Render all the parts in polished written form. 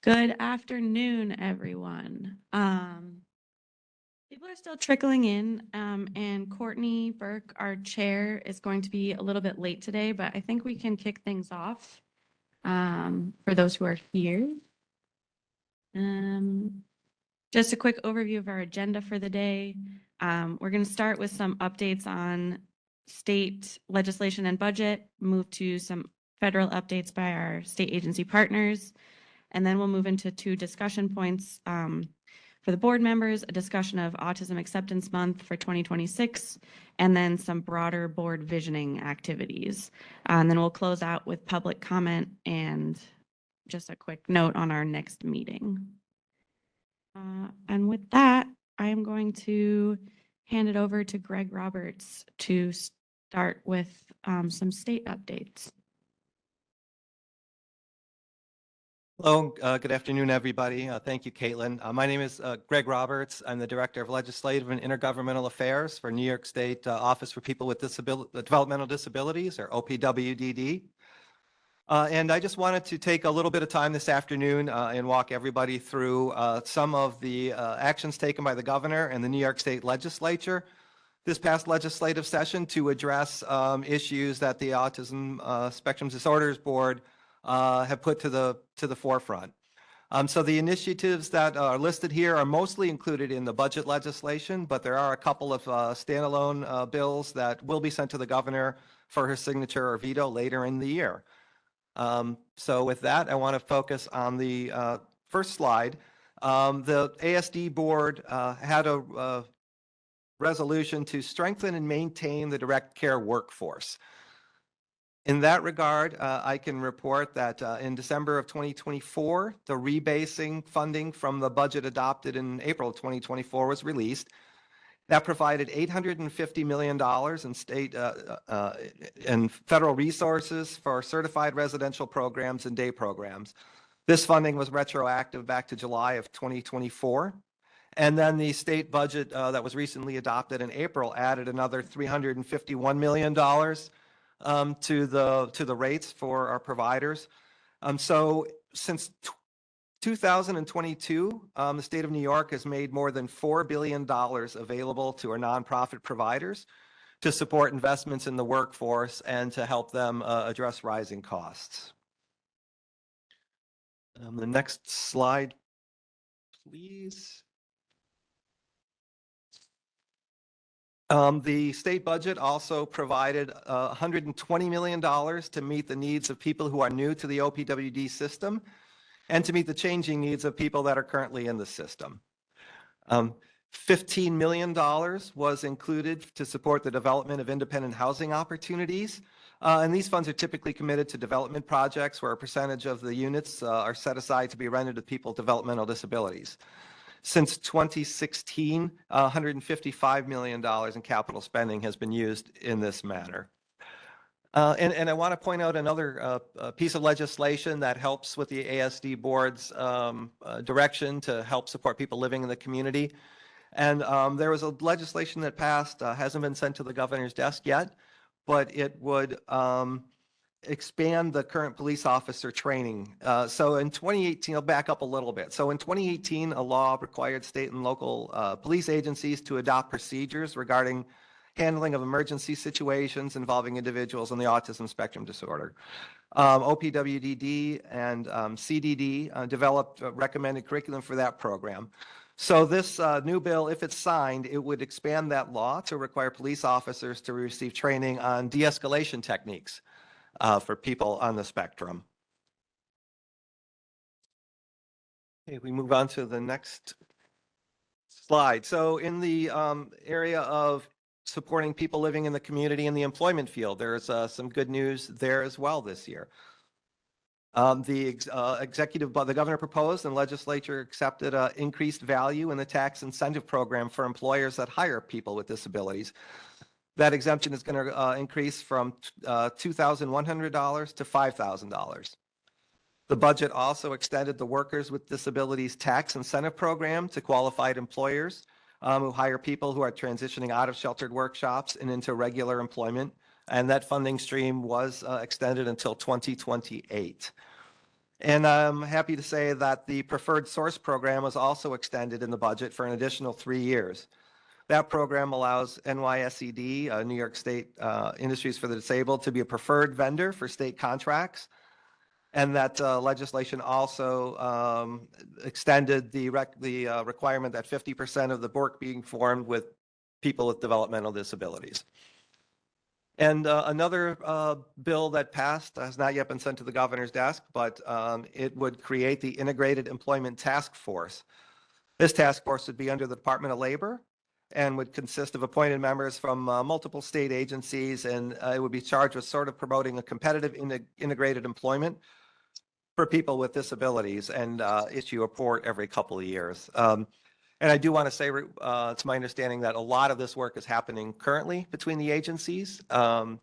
Good afternoon, everyone. People are still trickling in, and Courtney Burke, our chair, is going to be a little bit late today, but I think we can kick things off for those who are here. Just a quick overview of our agenda for the day. We're going to start with some updates on state legislation and budget, move to some federal updates by our state agency partners, and then we'll move into two discussion points for the board members, a discussion of Autism Acceptance Month for 2026, and then some broader board visioning activities. And then we'll close out with public comment and just a quick note on our next meeting. And with that, I am going to hand it over to Greg Roberts to start with some state updates. Hello, good afternoon, everybody. Thank you, Caitlin. My name is Greg Roberts. I'm the Director of Legislative and Intergovernmental Affairs for New York State Office for People with Developmental Disabilities, or OPWDD. And I just wanted to take a little bit of time this afternoon and walk everybody through some of the actions taken by the governor and the New York State Legislature this past legislative session to address issues that the Autism Spectrum Disorders Board have put to the forefront. So the initiatives that are listed here are mostly included in the budget legislation, but there are a couple of standalone bills that will be sent to the governor for her signature or veto later in the year. So with that, I want to focus on the first slide. The ASD board had a resolution to strengthen and maintain the direct care workforce. In that regard, I can report that in December of 2024, the rebasing funding from the budget adopted in April of 2024 was released. That provided $850 million in state and federal resources for certified residential programs and day programs. This funding was retroactive back to July of 2024. And then the state budget that was recently adopted in April added another $351 million to the rates for our providers. So since 2022, the state of New York has made more than $4 billion available to our nonprofit providers to support investments in the workforce and to help them address rising costs. The next slide, please. The state budget also provided $120 million to meet the needs of people who are new to the OPWD system and to meet the changing needs of people that are currently in the system. $15 million was included to support the development of independent housing opportunities. And these funds are typically committed to development projects where a percentage of the units are set aside to be rented to people with developmental disabilities. Since 2016, $155 million in capital spending has been used in this manner. And I want to point out another piece of legislation that helps with the ASD board's direction to help support people living in the community. And there was a legislation that passed, hasn't been sent to the governor's desk yet, but it would expand the current police officer training. So in 2018, I'll back up a little bit. So in 2018, a law required state and local police agencies to adopt procedures regarding handling of emergency situations involving individuals on the autism spectrum disorder. OPWDD and CDD developed a recommended curriculum for that program. So this new bill, if it's signed, it would expand that law to require police officers to receive training on de-escalation techniques for people on the spectrum. Okay, we move on to the next slide. So in the area of supporting people living in the community in the employment field, there's some good news there as well this year. The governor proposed and legislature accepted increased value in the tax incentive program for employers that hire people with disabilities. That exemption is going to increase from $2,100 to $5,000. The budget also extended the Workers with Disabilities Tax Incentive Program to qualified employers who hire people who are transitioning out of sheltered workshops and into regular employment. And that funding stream was extended until 2028. And I'm happy to say that the Preferred Source Program was also extended in the budget for an additional 3 years. That program allows NYSED, New York State Industries for the Disabled, to be a preferred vendor for state contracts. And that legislation also extended the requirement that 50% of the board being formed with people with developmental disabilities. And another bill that passed has not yet been sent to the governor's desk, but it would create the Integrated Employment Task Force. This task force would be under the Department of Labor and would consist of appointed members from multiple state agencies, and it would be charged with sort of promoting a competitive integrated employment for people with disabilities and issue a report every couple of years. And I do want to say, it's my understanding that a lot of this work is happening currently between the agencies. So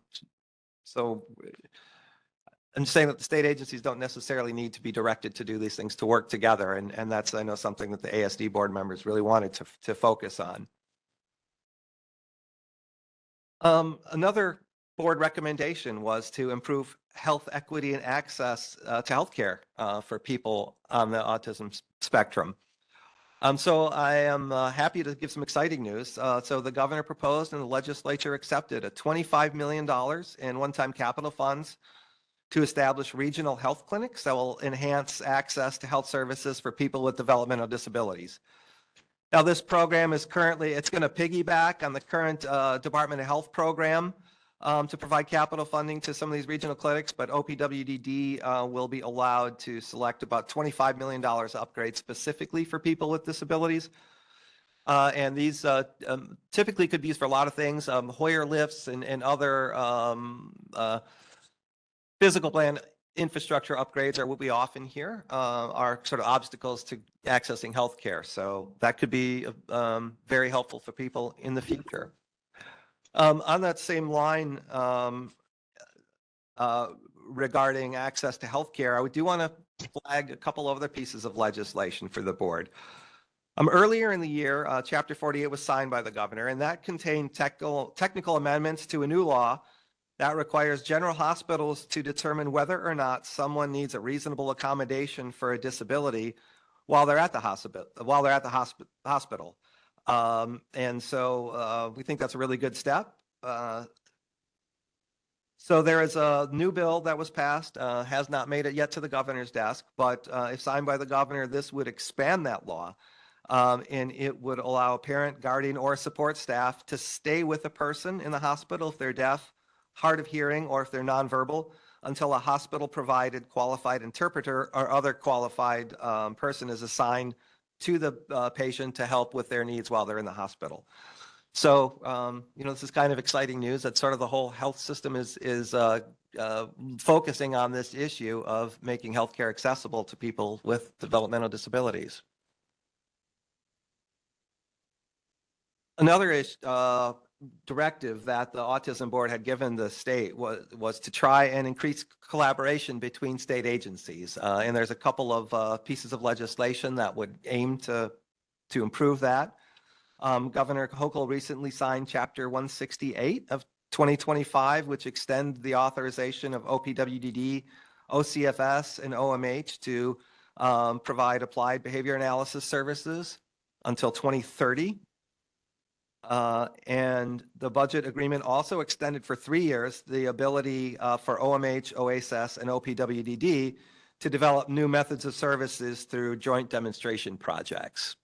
I'm saying that the state agencies don't necessarily need to be directed to do these things, to work together. And that's, I know, something that the ASD board members really wanted to focus on. Another board recommendation was to improve health equity and access to healthcare for people on the autism spectrum. So I am happy to give some exciting news. So the governor proposed and the legislature accepted a $25 million in one-time capital funds to establish regional health clinics that will enhance access to health services for people with developmental disabilities. Now, this program is currently, it's going to piggyback on the current Department of Health program to provide capital funding to some of these regional clinics, but OPWDD will be allowed to select about $25 million upgrades specifically for people with disabilities. And these typically could be used for a lot of things, Hoyer lifts and other physical plant infrastructure upgrades are what we often hear are sort of obstacles to accessing healthcare. So that could be very helpful for people in the future. On that same line, regarding access to healthcare, I do want to flag a couple of other pieces of legislation for the board. Earlier in the year, Chapter 48 was signed by the governor, and that contained technical amendments to a new law that requires general hospitals to determine whether or not someone needs a reasonable accommodation for a disability while they're at the hospital. And so we think that's a really good step. So there is a new bill that was passed, has not made it yet to the governor's desk, but if signed by the governor, this would expand that law. And it would allow a parent, guardian, or support staff to stay with a person in the hospital if they're deaf, hard of hearing, or if they're nonverbal, until a hospital-provided qualified interpreter or other qualified person is assigned to the patient to help with their needs while they're in the hospital. So, this is kind of exciting news that sort of the whole health system is focusing on this issue of making healthcare accessible to people with developmental disabilities. Another directive that the Autism Board had given the state was to try and increase collaboration between state agencies. And there's a couple of pieces of legislation that would aim to improve that. Governor Hochul recently signed Chapter 168 of 2025, which extends the authorization of OPWDD, OCFS, and OMH to provide applied behavior analysis services until 2030. And the budget agreement also extended for 3 years the ability for OMH, OASS, and OPWDD to develop new methods of services through joint demonstration projects.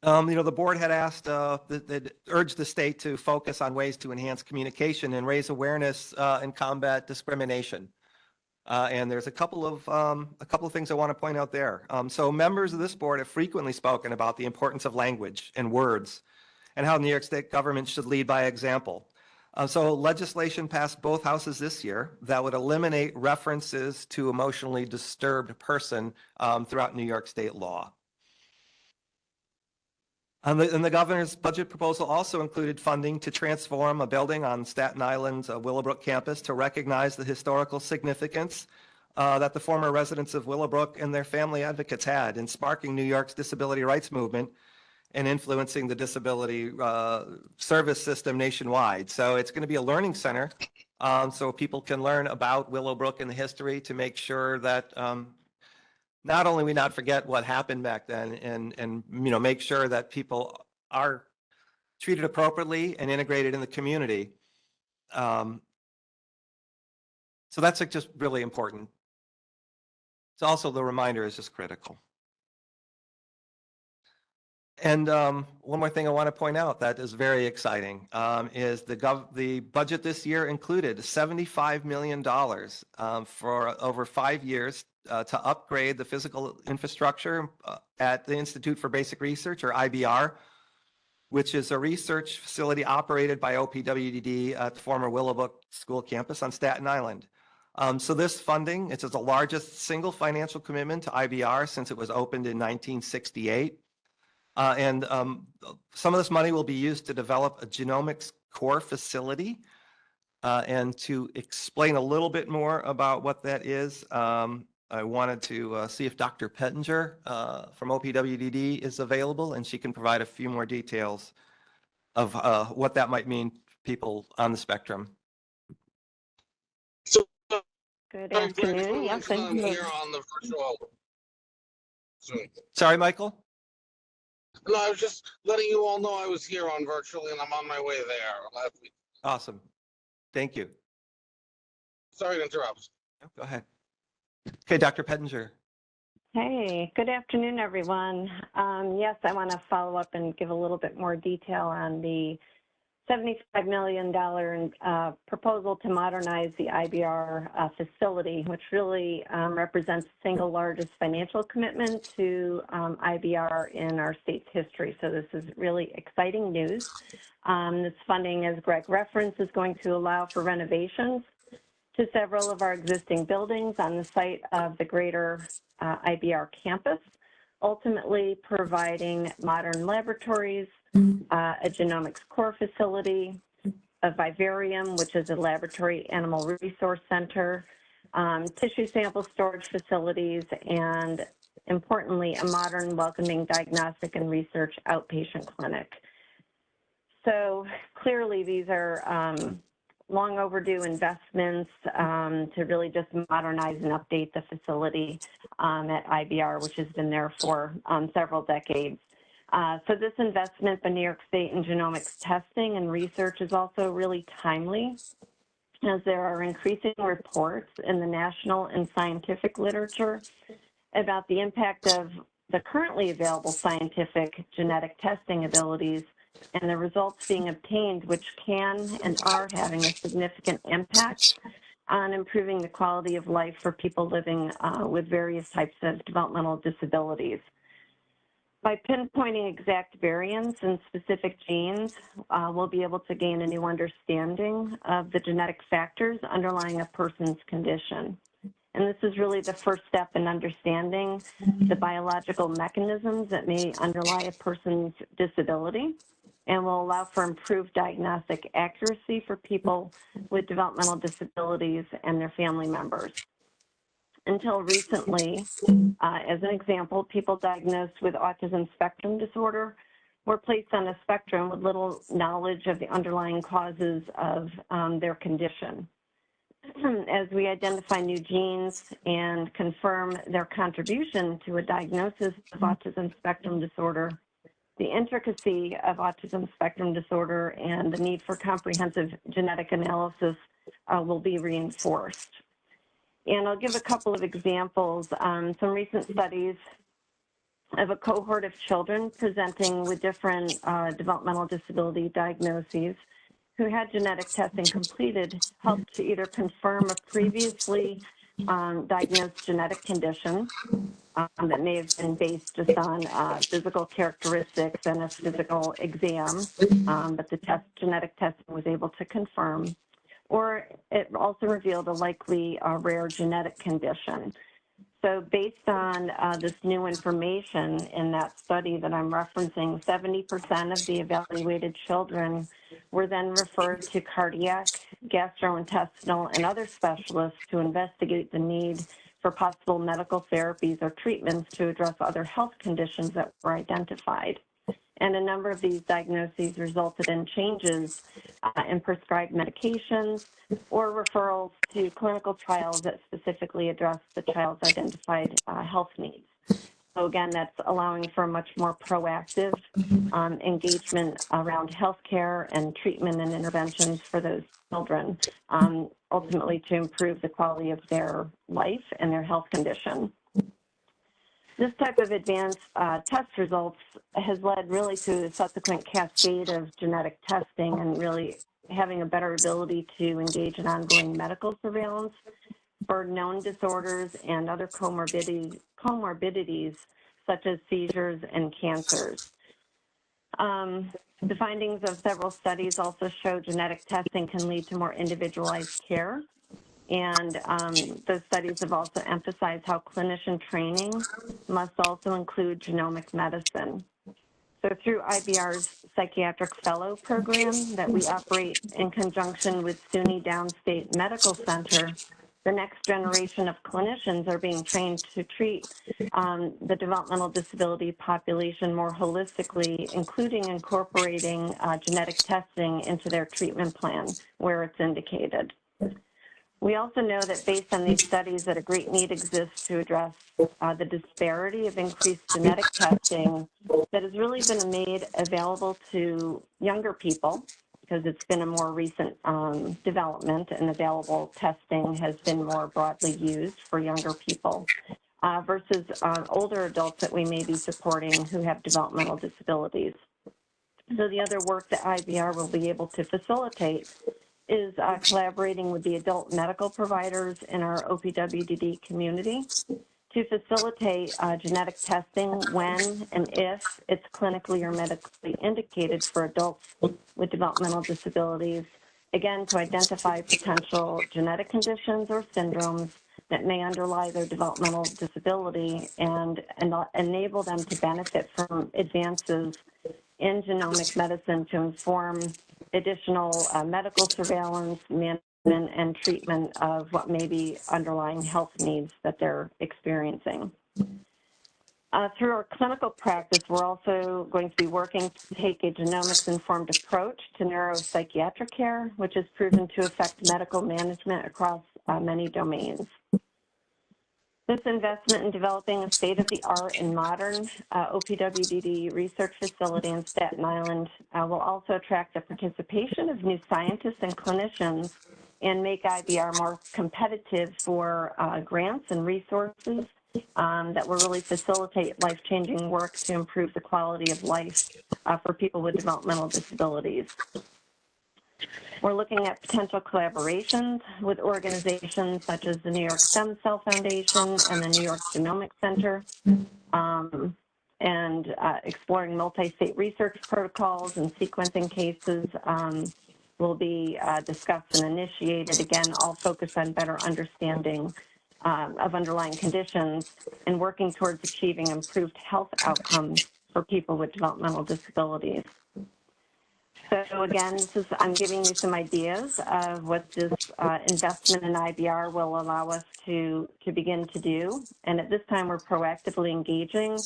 The board had asked, that urged the state to focus on ways to enhance communication and raise awareness and combat discrimination. And there's a couple of things I want to point out there. So members of this board have frequently spoken about the importance of language and words and how New York State government should lead by example. So legislation passed both houses this year that would eliminate references to emotionally disturbed person throughout New York State law. And the governor's budget proposal also included funding to transform a building on Staten Island's Willowbrook campus to recognize the historical significance that the former residents of Willowbrook and their family advocates had in sparking New York's disability rights movement and influencing the disability service system nationwide. So it's going to be a learning center so people can learn about Willowbrook and the history to make sure that not only we not forget what happened back then and make sure that people are treated appropriately and integrated in the community. So that's like just really important. It's also the reminder is just critical. And one more thing I want to point out that is very exciting is the budget this year included $75 million for over 5 years to upgrade the physical infrastructure at the Institute for Basic Research, or IBR, which is a research facility operated by OPWDD at the former Willowbrook School campus on Staten Island. So this funding, it's the largest single financial commitment to IBR since it was opened in 1968. And some of this money will be used to develop a genomics core facility. And to explain a little bit more about what that is, I wanted to see if Dr. Pettinger from OPWDD is available, and she can provide a few more details of what that might mean to people on the spectrum. So, Good afternoon. Yes, I'm here here. on the virtual Zoom. Sorry, Michael? No, I was just letting you all know I was here on virtually, and I'm on my way there last week. Awesome. Thank you. Sorry to interrupt. Go ahead. Okay, Dr. Pettinger. Hey, good afternoon, everyone. Yes, I want to follow up and give a little bit more detail on the $75 million proposal to modernize the IBR facility, which really represents the single largest financial commitment to IBR in our state's history. So this is really exciting news. This funding, as Greg referenced, is going to allow for renovations to several of our existing buildings on the site of the greater IBR campus, ultimately providing modern laboratories, a genomics core facility, a vivarium, which is a laboratory animal resource center, tissue sample storage facilities, and importantly, a modern welcoming diagnostic and research outpatient clinic. So clearly these are long overdue investments to really just modernize and update the facility at IBR, which has been there for several decades. So this investment by New York State in genomics testing and research is also really timely, as there are increasing reports in the national and scientific literature about the impact of the currently available scientific genetic testing abilities and the results being obtained, which can and are having a significant impact on improving the quality of life for people living with various types of developmental disabilities. By pinpointing exact variants and specific genes, we'll be able to gain a new understanding of the genetic factors underlying a person's condition. And this is really the first step in understanding the biological mechanisms that may underlie a person's disability, and will allow for improved diagnostic accuracy for people with developmental disabilities and their family members. Until recently, as an example, people diagnosed with autism spectrum disorder were placed on a spectrum with little knowledge of the underlying causes of their condition. As we identify new genes and confirm their contribution to a diagnosis of autism spectrum disorder, the intricacy of autism spectrum disorder and the need for comprehensive genetic analysis will be reinforced. And I'll give a couple of examples. Some recent studies of a cohort of children presenting with different developmental disability diagnoses who had genetic testing completed helped to either confirm a previously diagnosed genetic condition that may have been based just on physical characteristics and a physical exam, but the genetic testing was able to confirm, or it also revealed a likely rare genetic condition. So based on this new information in that study that I'm referencing, 70% of the evaluated children were then referred to cardiac, gastrointestinal, and other specialists to investigate the need for possible medical therapies or treatments to address other health conditions that were identified. and a number of these diagnoses resulted in changes in prescribed medications or referrals to clinical trials that specifically address the child's identified health needs. So again, that's allowing for a much more proactive engagement around healthcare and treatment and interventions for those children, ultimately to improve the quality of their life and their health condition. This type of advanced test results has led really to a subsequent cascade of genetic testing and really having a better ability to engage in ongoing medical surveillance for known disorders and other comorbidities such as seizures and cancers. The findings of several studies also show genetic testing can lead to more individualized care. And those studies have also emphasized how clinician training must also include genomic medicine. So through IBR's Psychiatric Fellow Program that we operate in conjunction with SUNY Downstate Medical Center, the next generation of clinicians are being trained to treat the developmental disability population more holistically, including incorporating genetic testing into their treatment plan where it's indicated. We also know that based on these studies that a great need exists to address the disparity of increased genetic testing that has really been made available to younger people, because it's been a more recent development and available testing has been more broadly used for younger people versus older adults that we may be supporting who have developmental disabilities. So the other work that IBR will be able to facilitate is collaborating with the adult medical providers in our OPWDD community to facilitate genetic testing when and if it's clinically or medically indicated for adults with developmental disabilities, again, to identify potential genetic conditions or syndromes that may underlie their developmental disability and enable them to benefit from advances in genomic medicine to inform additional medical surveillance, management, and treatment of what may be underlying health needs that they're experiencing. Through our clinical practice, we're also going to be working to take a genomics-informed approach to neuropsychiatric care, which has proven to affect medical management across many domains. This investment in developing a state-of-the-art and modern OPWDD research facility in Staten Island will also attract the participation of new scientists and clinicians and make IBR more competitive for grants and resources that will really facilitate life-changing work to improve the quality of life for people with developmental disabilities. We're looking at potential collaborations with organizations such as the New York Stem Cell Foundation and the New York Genomics Center, and exploring multi-state research protocols and sequencing cases will be discussed and initiated, again, all focused on better understanding of underlying conditions and working towards achieving improved health outcomes for people with developmental disabilities. So again, I'm giving you some ideas of what this investment in IBR will allow us to begin to do. And at this time, we're proactively engaging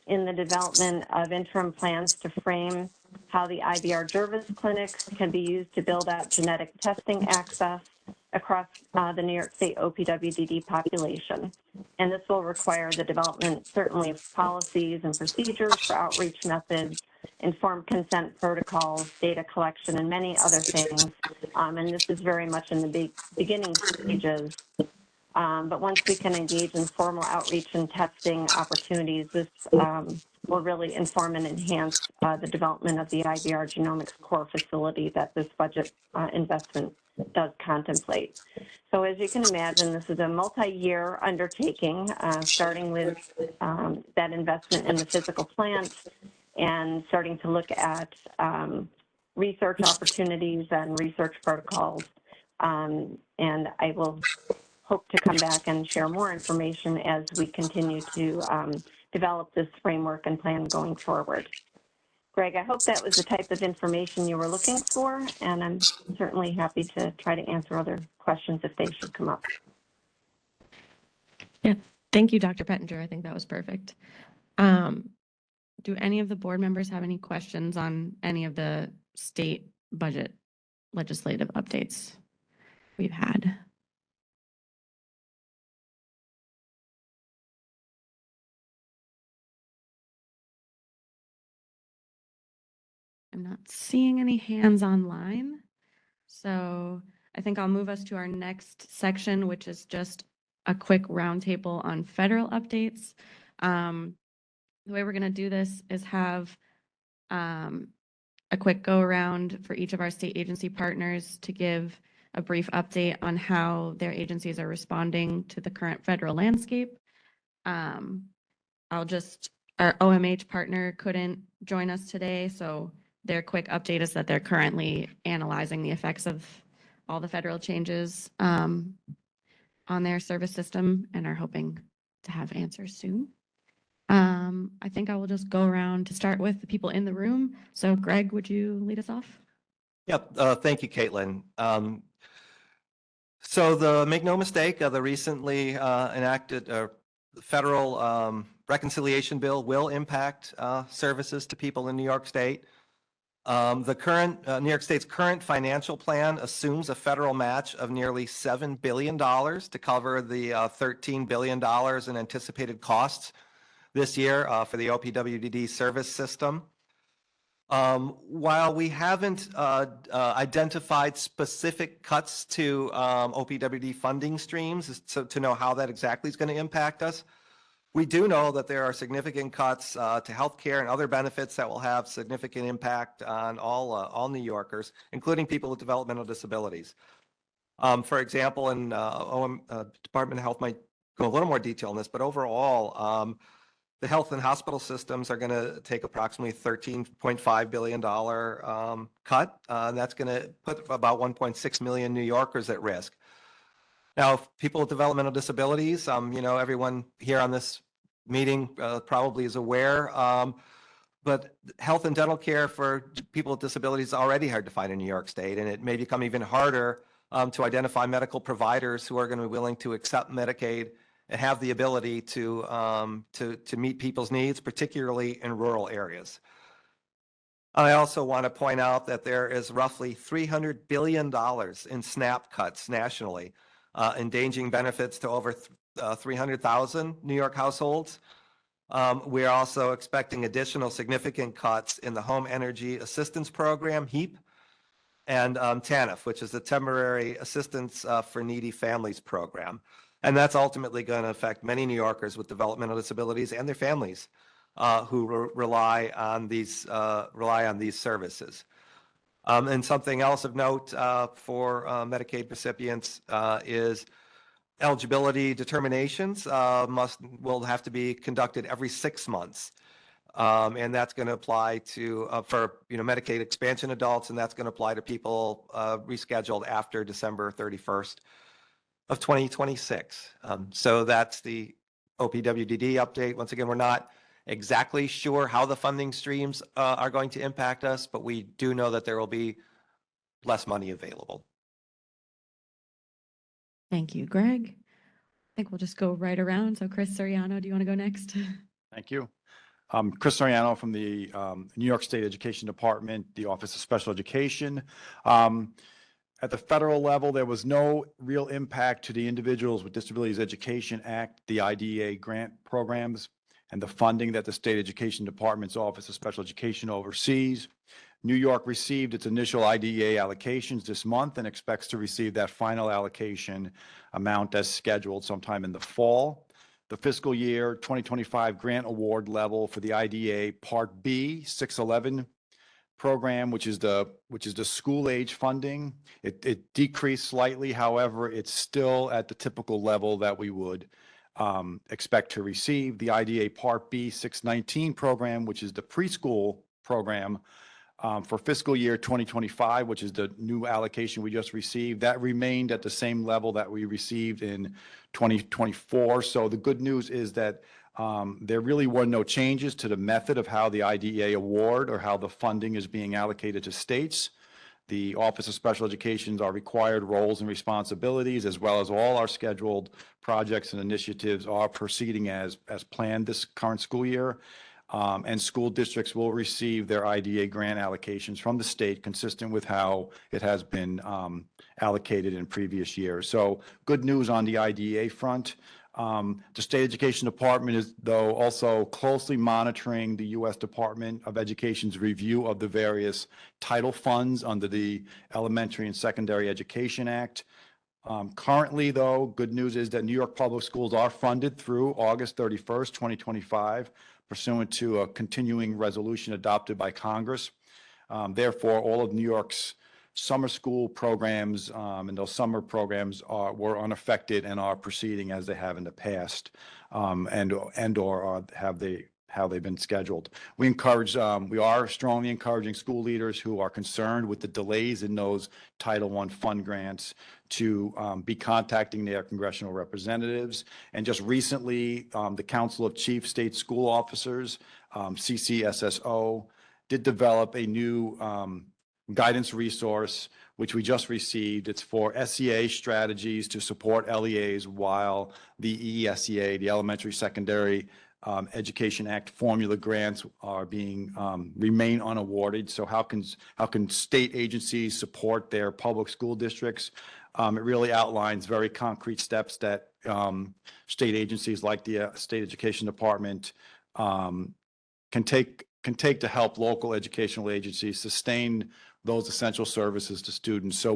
in the development of interim plans to frame how the IBR Jervis clinics can be used to build out genetic testing access across the New York State OPWDD population. And this will require the development, certainly, of policies and procedures for outreach methods, informed consent protocols, data collection, and many other things. And this is very much in the beginning stages. But once we can engage in formal outreach and testing opportunities, this will really inform and enhance the development of the IBR Genomics Core facility that this budget investment does contemplate. So as you can imagine, this is a multi-year undertaking, starting with that investment in the physical plant and starting to look at research opportunities and research protocols. And I will hope to come back and share more information as we continue to develop this framework and plan going forward. Greg, I hope that was the type of information you were looking for, and I'm certainly happy to try to answer other questions if they should come up. Yeah, thank you, Dr. Pettinger. I think that was perfect. Do any of the board members have any questions on any of the state budget legislative updates we've had? I'm not seeing any hands online. So I think I'll move us to our next section, which is just a quick roundtable on federal updates. The way we're going to do this is have a quick go around for each of our state agency partners to give a brief update on how their agencies are responding to the current federal landscape. Our OMH partner couldn't join us today, so their quick update is that they're currently analyzing the effects of all the federal changes on their service system and are hoping to have answers soon. I think I will just go around to start with the people in the room. So Greg, would you lead us off? Yep. Thank you, Caitlin. So make no mistake, the recently enacted federal reconciliation bill will impact services to people in New York State. The current New York State's current financial plan assumes a federal match of nearly $7 billion to cover the $13 billion in anticipated costs this year for the OPWDD service system. While we haven't identified specific cuts to OPWD funding streams to know how that exactly is going to impact us, we do know that there are significant cuts to healthcare and other benefits that will have significant impact on all New Yorkers, including people with developmental disabilities. For example, Department of Health might go a little more detail on this, but overall, the health and hospital systems are going to take approximately $13.5 billion cut. And that's going to put about 1.6 million New Yorkers at risk. Now, people with developmental disabilities, everyone here on this meeting probably is aware, but health and dental care for people with disabilities is already hard to find in New York State, and it may become even harder to identify medical providers who are going to be willing to accept Medicaid and have the ability to meet people's needs, particularly in rural areas. I also want to point out that there is roughly $300 billion in SNAP cuts nationally, endangering benefits to over 300,000 New York households. We are also expecting additional significant cuts in the Home Energy Assistance Program, HEAP, and TANF, which is the Temporary Assistance for Needy Families Program. And that's ultimately going to affect many New Yorkers with developmental disabilities and their families who rely on these services. And something else of note for Medicaid recipients is eligibility determinations will have to be conducted every 6 months. And that's going to apply to for Medicaid expansion adults, and that's going to apply to people rescheduled after December 31st of 2026. So that's the OPWDD update. Once again, we're not exactly sure how the funding streams are going to impact us, but we do know that there will be less money available. Thank you, Greg. I think we'll just go right around. So Chris Soriano, do you want to go next? Thank you. Chris Soriano from the New York State Education Department, the Office of Special Education. At the federal level, there was no real impact to the Individuals with Disabilities Education Act, the IDEA grant programs, and the funding that the State Education Department's Office of Special Education oversees. New York received its initial IDEA allocations this month and expects to receive that final allocation amount as scheduled sometime in the fall. The fiscal year 2025 grant award level for the IDEA Part B 611 program, which is the school age funding, it decreased slightly. However, it's still at the typical level that we would expect to receive. The IDEA Part B 619 program, which is the preschool program for fiscal year 2025, which is the new allocation we just received, that remained at the same level that we received in 2024. So the good news is that there really were no changes to the method of how the IDEA award or how the funding is being allocated to states. The Office of Special Education's our required roles and responsibilities, as well as all our scheduled projects and initiatives, are proceeding as planned this current school year. And school districts will receive their IDA grant allocations from the state, consistent with how it has been allocated in previous years. So good news on the IDA front. The State Education Department is, though, also closely monitoring the U.S. Department of Education's review of the various title funds under the Elementary and Secondary Education Act. Currently, though, good news is that New York Public Schools are funded through August 31st, 2025, pursuant to a continuing resolution adopted by Congress. Therefore, all of New York's summer school programs and those summer programs were unaffected and are proceeding as they have in the past, and/or how they've been scheduled. We are strongly encouraging school leaders who are concerned with the delays in those Title I fund grants to be contacting their congressional representatives. And just recently, the Council of Chief State School Officers, CCSSO, did develop a new guidance resource, which we just received. It's for SEA strategies to support LEAs while the ESEA, the Elementary Secondary Education Act formula grants are being remain unawarded. So how can state agencies support their public school districts? It really outlines very concrete steps that state agencies like the State Education Department can take to help local educational agencies sustain those essential services to students. So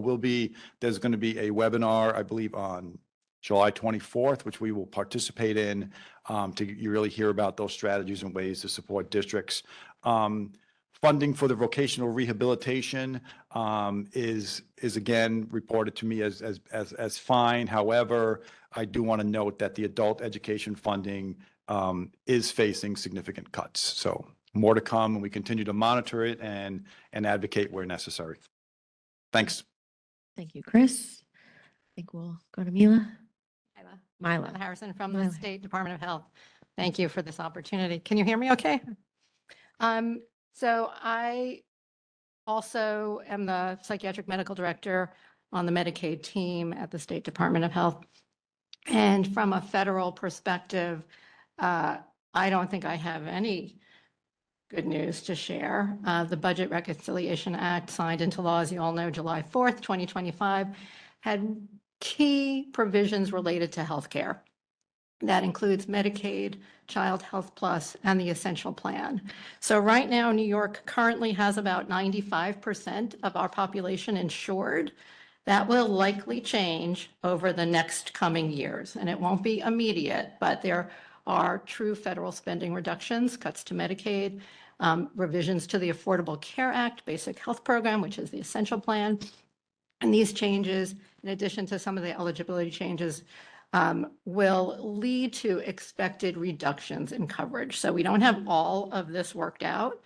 there's going to be a webinar, I believe, on July 24th, which we will participate in to really hear about those strategies and ways to support districts. Funding for the vocational rehabilitation is again reported to me as fine. However, I do want to note that the adult education funding is facing significant cuts. So more to come, and we continue to monitor it and advocate where necessary. Thanks. Thank you, Chris. I think we'll go to Mila. Mila Mila. Harrison from the Mila. State Department of Health. Thank you for this opportunity. Can you hear me okay? So I also am the psychiatric medical director on the Medicaid team at the State Department of Health. And from a federal perspective, I don't think I have any good news to share. The Budget Reconciliation Act, signed into law, as you all know, July 4th, 2025, had key provisions related to healthcare. That includes Medicaid, Child Health Plus, and the Essential Plan. So right now, New York currently has about 95% of our population insured. That will likely change over the next coming years, and it won't be immediate, but there are true federal spending reductions, cuts to Medicaid, revisions to the Affordable Care Act, Basic Health Program, which is the Essential Plan. And these changes, in addition to some of the eligibility changes, will lead to expected reductions in coverage. So we don't have all of this worked out.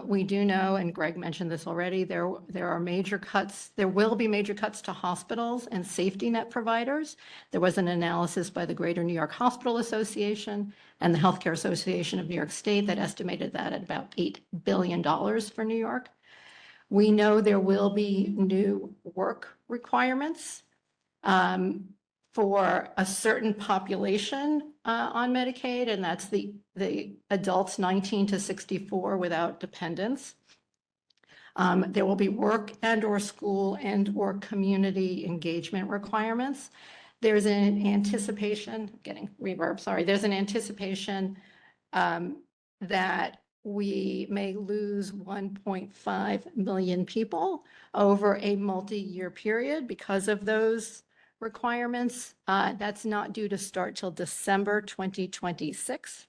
We do know, and Greg mentioned this already, there are major cuts. There will be major cuts to hospitals and safety net providers. There was an analysis by the Greater New York Hospital Association and the Healthcare Association of New York State that estimated that at about $8 billion for New York. We know there will be new work requirements for a certain population on Medicaid, and that's the adults 19 to 64 without dependents. There will be work and/or school and/or community engagement requirements. There's an anticipation, getting reverb, sorry. There's an anticipation that we may lose 1.5 million people over a multi-year period because of those requirements. That's not due to start till December 2026.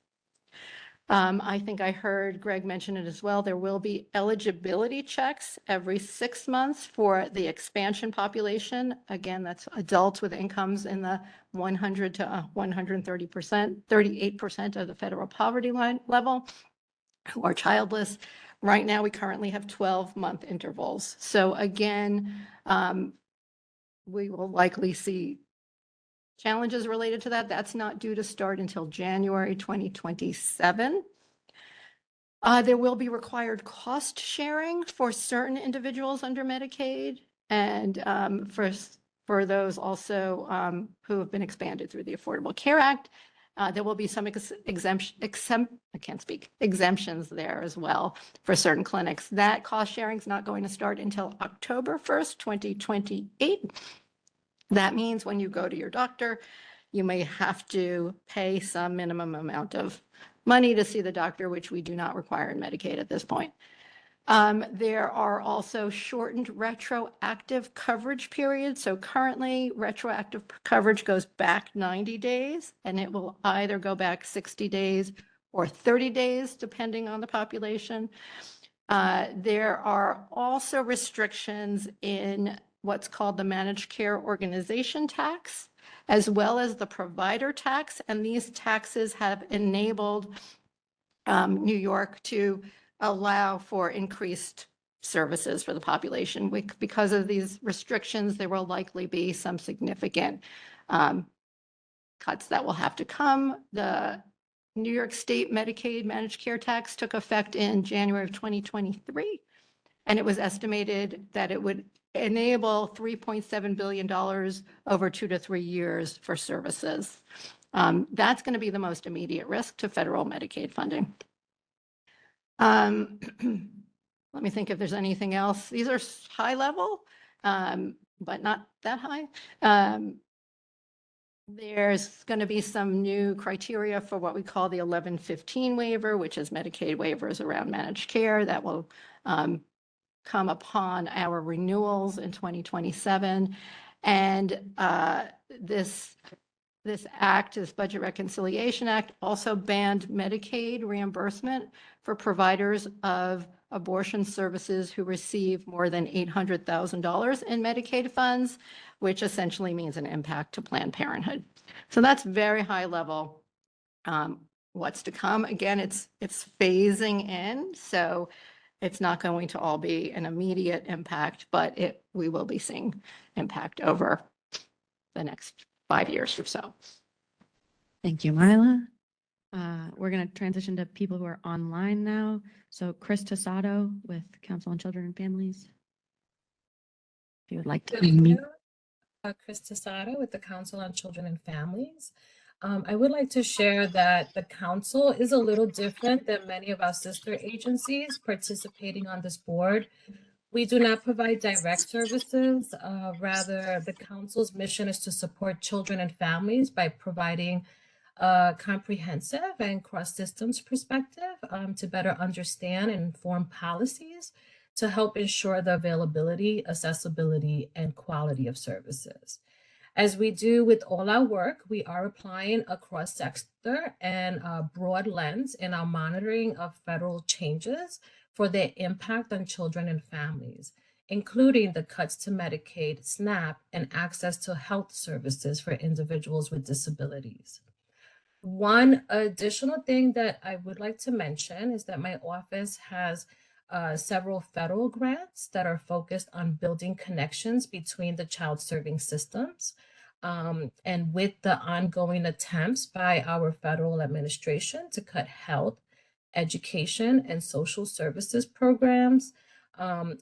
I think I heard Greg mention it as well. There will be eligibility checks every 6 months for the expansion population. Again, that's adults with incomes in the 100 to 130%, 38% of the federal poverty line level, who are childless. Right now, we currently have 12-month intervals. So again, we will likely see challenges related to that. That's not due to start until January 2027. There will be required cost sharing for certain individuals under Medicaid and for those also who have been expanded through the Affordable Care Act. There will be some exemptions there as well for certain clinics. That cost sharing is not going to start until October 1st, 2028. That means when you go to your doctor, you may have to pay some minimum amount of money to see the doctor, which we do not require in Medicaid at this point. There are also shortened retroactive coverage periods. So currently, retroactive coverage goes back 90 days, and it will either go back 60 days or 30 days, depending on the population. There are also restrictions in what's called the managed care organization tax, as well as the provider tax. And these taxes have enabled New York to allow for increased services for the population. Because of these restrictions, there will likely be some significant cuts that will have to come. The New York State Medicaid managed care tax took effect in January of 2023, and it was estimated that it would enable $3.7 billion over 2 to 3 years for services. That's going to be the most immediate risk to federal Medicaid funding. Let me think if there's anything else. These are high level, but not that high. There's going to be some new criteria for what we call the 1115 waiver, which is Medicaid waivers around managed care that will come upon our renewals in 2027. And this act, this Budget Reconciliation Act, also banned Medicaid reimbursement for providers of abortion services who receive more than $800,000 in Medicaid funds, which essentially means an impact to Planned Parenthood. So that's very high level. What's to come? Again, it's phasing in, so it's not going to all be an immediate impact, but we will be seeing impact over the next 5 years or so. Thank you, Mila. We're going to transition to people who are online now. So Chris Tasato with Council on Children and Families. If you would like to unmute. Chris Tasato with the Council on Children and Families. I would like to share that the council is a little different than many of our sister agencies participating on this board. We do not provide direct services. Rather, the council's mission is to support children and families by providing a comprehensive and cross-systems perspective to better understand and inform policies to help ensure the availability, accessibility, and quality of services. As we do with all our work, we are applying a cross-sector and a broad lens in our monitoring of federal changes for their impact on children and families, including the cuts to Medicaid, SNAP, and access to health services for individuals with disabilities. One additional thing that I would like to mention is that my office has several federal grants that are focused on building connections between the child serving systems. And with the ongoing attempts by our federal administration to cut health, education, and social services programs,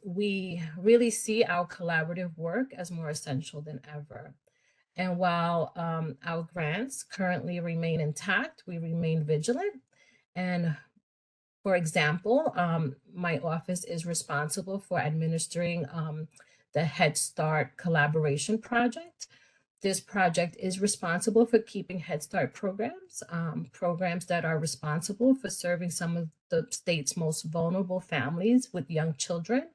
we really see our collaborative work as more essential than ever. And while our grants currently remain intact, we remain vigilant. And for example, my office is responsible for administering the Head Start Collaboration Project. This project is responsible for keeping Head Start programs, programs that are responsible for serving some of the state's most vulnerable families with young children.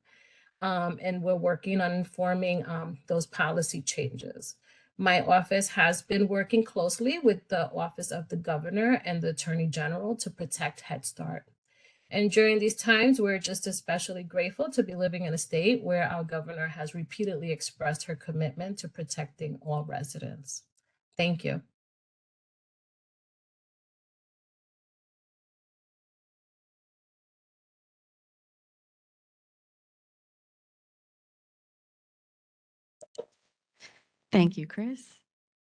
And we're working on informing those policy changes. My office has been working closely with the Office of the Governor and the Attorney General to protect Head Start. And during these times, we're just especially grateful to be living in a state where our governor has repeatedly expressed her commitment to protecting all residents. Thank you. Thank you, Chris.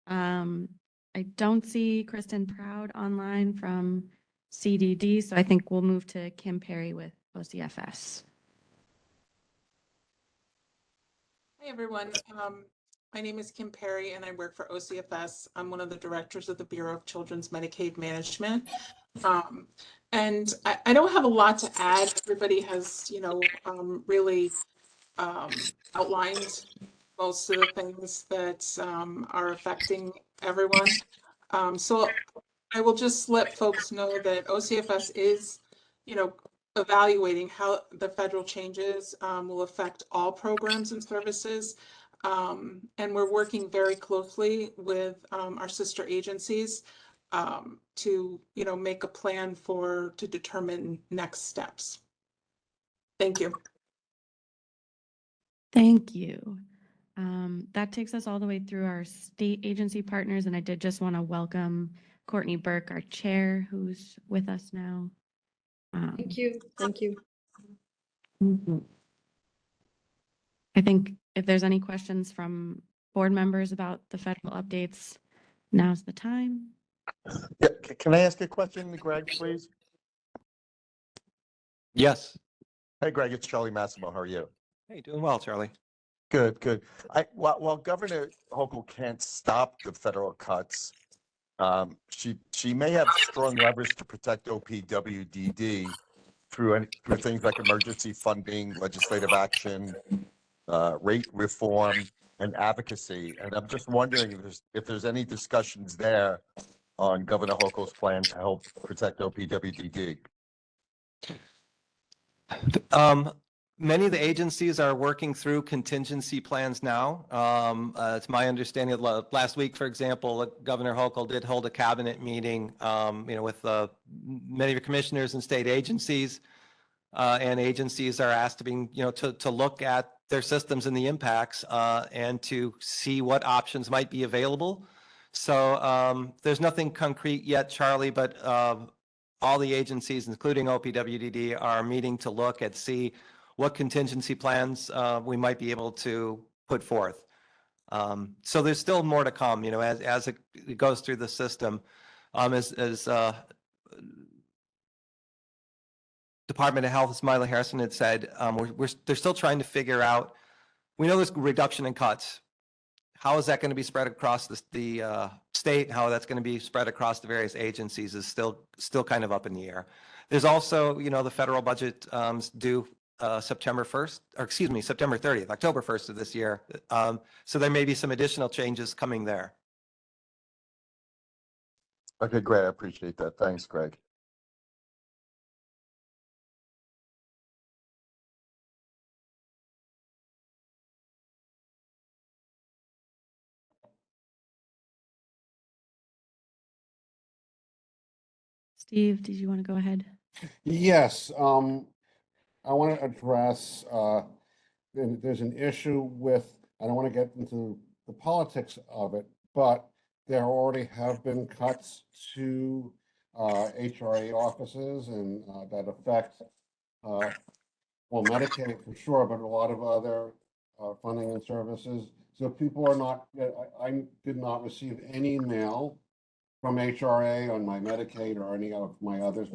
I don't see Kristen Proud online from CDD, so I think we'll move to Kim Perry with OCFS. Hi, everyone. My name is Kim Perry and I work for OCFS. I'm one of the directors of the Bureau of Children's Medicaid Management. And I don't have a lot to add. Everybody has, really outlined most of the things that are affecting everyone. So I will just let folks know that OCFS is, evaluating how the federal changes will affect all programs and services. And we're working very closely with our sister agencies to, make a plan to determine next steps. Thank you. Thank you. That takes us all the way through our state agency partners, and I did just want to welcome Courtney Burke, our chair, who's with us now. Thank you. Thank you. Mhm. I think if there's any questions from board members about the federal updates, now's the time. Yeah, can I ask a question to Greg, please? Yes. Hey, Greg, it's Charlie Massimo. How are you? Hey, doing well, Charlie. Good, good. While Governor Hochul can't stop the federal cuts, she may have strong leverage to protect OPWDD through things like emergency funding, legislative action, rate reform, and advocacy. And I'm just wondering if there's any discussions there on Governor Hochul's plan to help protect OPWDD. Many of the agencies are working through contingency plans now. It's my understanding that last week, for example, Governor Hochul did hold a cabinet meeting, with many of the commissioners and state agencies. And agencies are asked to look at their systems and the impacts and to see what options might be available. So there's nothing concrete yet, Charlie, but all the agencies, including OPWDD, are meeting to look at see what contingency plans we might be able to put forth. So there's still more to come, as it goes through the system. As Department of Health, Smiley Harrison had said, they're still trying to figure out, we know there's reduction in cuts. How is that going to be spread across the state? How that's going to be spread across the various agencies is still kind of up in the air. There's also, the federal budget due September 1st, or excuse me, September 30th, October 1st of this year. So there may be some additional changes coming there. Okay, great. I appreciate that. Thanks, Greg. Steve, did you want to go ahead? Yes, I want to address, there's an issue with, I don't want to get into the politics of it, but there already have been cuts to HRA offices and that affect, well, Medicaid for sure, but a lot of other funding and services. So people are not, I did not receive any mail from HRA on my Medicaid or any of my other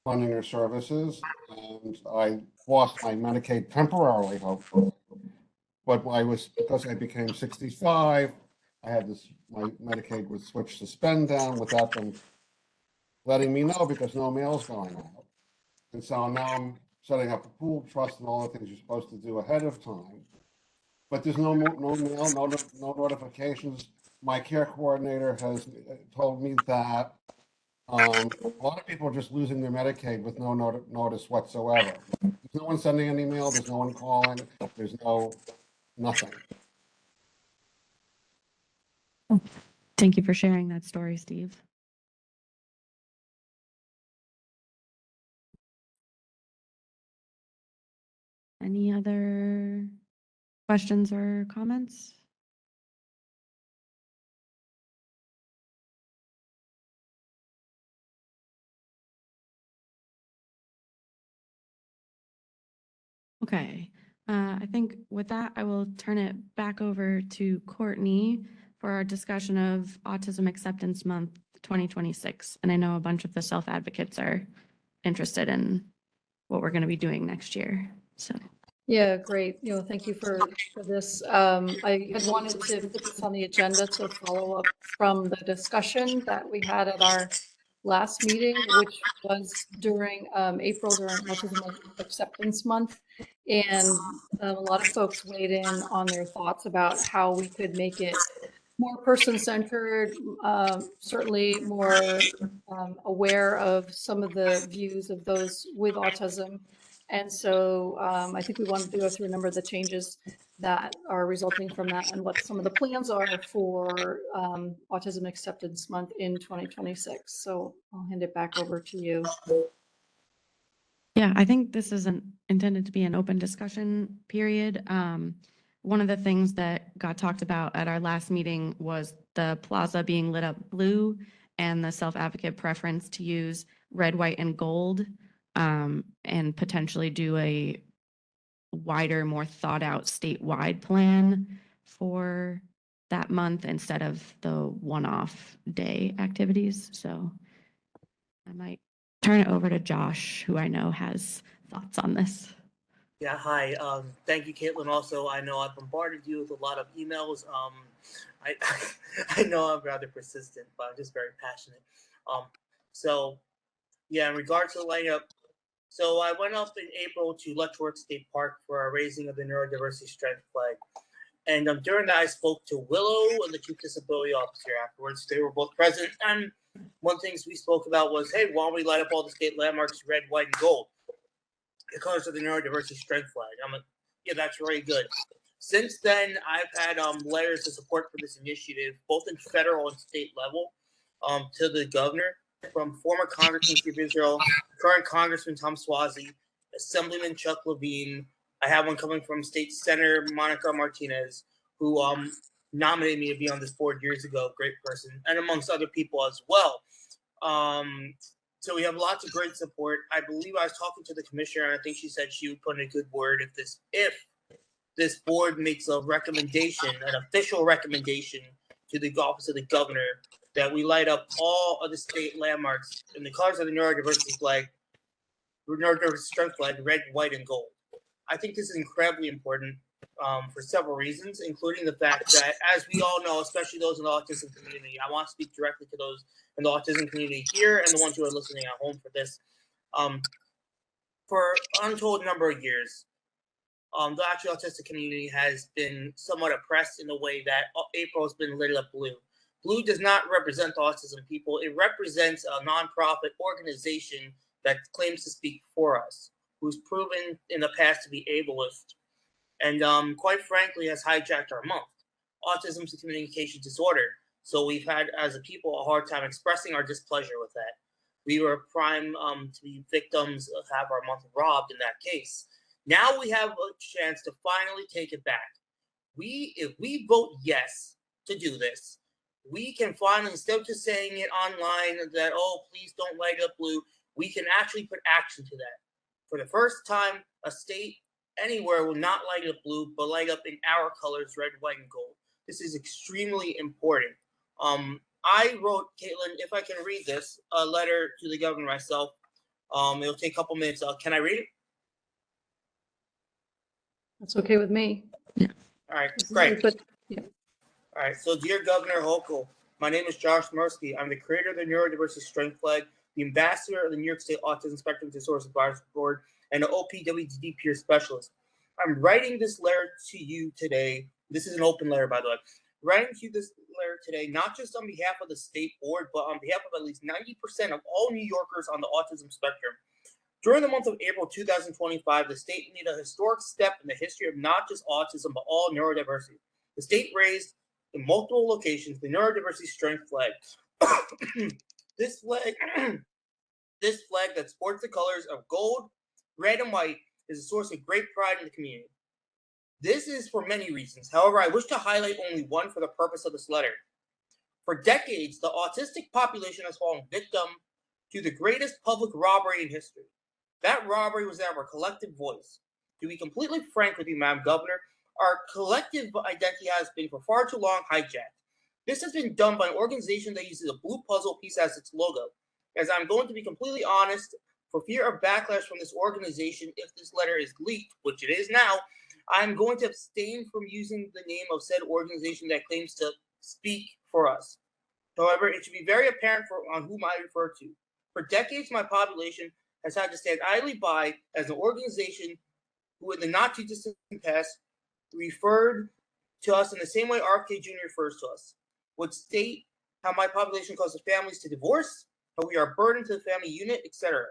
funding or services, and I lost my Medicaid temporarily, hopefully. But because I became 65, I had my Medicaid was switched to spend down without them letting me know because no mail's going out. And so now I'm setting up a pool trust and all the things you're supposed to do ahead of time. But there's no mail, no notifications. My care coordinator has told me that a lot of people are just losing their Medicaid with no notice whatsoever. There's no one sending any mail. There's no one calling. There's nothing. Thank you for sharing that story, Steve. Any other questions or comments? Okay, I think with that, I will turn it back over to Courtney for our discussion of Autism Acceptance Month 2026. And I know a bunch of the self-advocates are interested in what we're going to be doing next year. So, Yeah, great. Thank you for this. I had wanted to put this on the agenda to follow up from the discussion that we had at our last meeting, which was during April, during Autism Acceptance Month. And a lot of folks weighed in on their thoughts about how we could make it more person-centered, certainly more aware of some of the views of those with autism. And so I think we wanted to go through a number of the changes that are resulting from that and what some of the plans are for Autism Acceptance Month in 2026. So I'll hand it back over to you. Yeah, I think this isn't intended to be an open discussion period. One of the things that got talked about at our last meeting was the plaza being lit up blue and the self-advocate preference to use red, white, and gold, and potentially do a wider, more thought out statewide plan for that month instead of the one-off day activities. So I might turn it over to Josh, who I know has thoughts on this. Yeah, hi. Thank you, Caitlin. Also, I know I've bombarded you with a lot of emails. I I know I'm rather persistent, but I'm just very passionate. So yeah, in regards to the lineup, so I went up in April to Letchworth State Park for a raising of the neurodiversity strength flag. And during that, I spoke to Willow and the Chief Disability Officer afterwards. They were both present. And one thing we spoke about was, hey, why don't we light up all the state landmarks red, white, and gold? The colors of the neurodiversity strength flag. I'm like, yeah, that's very good. Since then, I've had letters of support for this initiative, both in federal and state level, to the governor, from former Congressman Steve Israel, current Congressman Tom Suozzi, Assemblyman Chuck Levine. I have one coming from State Senator Monica Martinez, who nominated me to be on this board years ago, great person, and amongst other people as well. So we have lots of great support. I believe I was talking to the commissioner, and I think she said she would put in a good word if this board makes a recommendation, an official recommendation to the office of the governor, that we light up all of the state landmarks in the colors of the neurodiversity flag, neurodiversity strength flag, red, white, and gold. I think this is incredibly important for several reasons, including the fact that, as we all know, especially those in the autism community, I want to speak directly to those in the autism community here and the ones who are listening at home for this. For untold number of years, the actual autistic community has been somewhat oppressed in the way that April has been lit up blue. Blue does not represent autism people. It represents a nonprofit organization that claims to speak for us, who's proven in the past to be ableist, and quite frankly has hijacked our month. Autism is a communication disorder, so we've had, as a people, a hard time expressing our displeasure with that. We were prime to be victims of have our month robbed in that case. Now we have a chance to finally take it back. If we vote yes to do this, we can finally, instead of just saying it online that, oh, please don't light up blue, we can actually put action to that. For the first time, a state anywhere will not light up blue, but light up in our colors, red, white, and gold. This is extremely important. I wrote, Caitlin, if I can read this, a letter to the governor myself. It'll take a couple minutes. Can I read it? That's okay with me. All right, great. But, yeah. All right, so dear Governor Hochul, my name is Josh Mursky. I'm the creator of the Neurodiversity Strength Flag, the ambassador of the New York State Autism Spectrum Disorders Advisory Board, and an OPWDD peer specialist. I'm writing this letter to you today. This is an open letter, by the way. Writing to you this letter today, not just on behalf of the state board, but on behalf of at least 90% of all New Yorkers on the autism spectrum. During the month of April 2025, the state made a historic step in the history of not just autism, but all neurodiversity. The state raised in multiple locations the neurodiversity strength flag. This flag that sports the colors of gold, red, and white is a source of great pride in the community. This is for many reasons. However, I wish to highlight only one for the purpose of this letter. For decades, the autistic population has fallen victim to the greatest public robbery in history. That robbery was our collective voice. To be completely frank with you, Madam Governor, our collective identity has been for far too long hijacked. This has been done by an organization that uses a blue puzzle piece as its logo. As I'm going to be completely honest, For fear of backlash from this organization, if this letter is leaked, which it is now, I'm going to abstain from using the name of said organization that claims to speak for us. However, it should be very apparent on whom I refer to. For decades, my population has had to stand idly by as an organization who, in the not too distant past, referred to us in the same way RFK Jr. refers to us, would state how my population causes families to divorce, how we are a burden to the family unit, etc.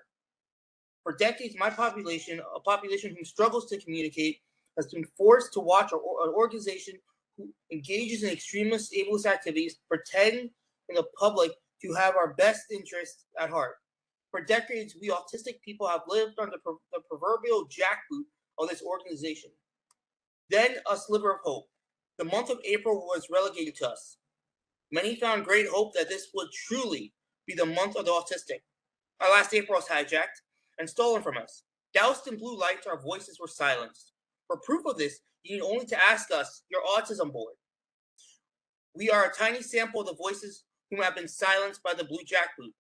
For decades, my population, a population who struggles to communicate, has been forced to watch an organization who engages in extremist, ableist activities, pretend in the public to have our best interests at heart. For decades, we autistic people have lived under the proverbial jackboot of this organization. Then a sliver of hope. The month of April was relegated to us. Many found great hope that this would truly be the month of the autistic. Our last April was hijacked and stolen from us. Doused in blue lights, our voices were silenced. For proof of this, you need only to ask us, your autism board. We are a tiny sample of the voices whom have been silenced by the blue jackboot.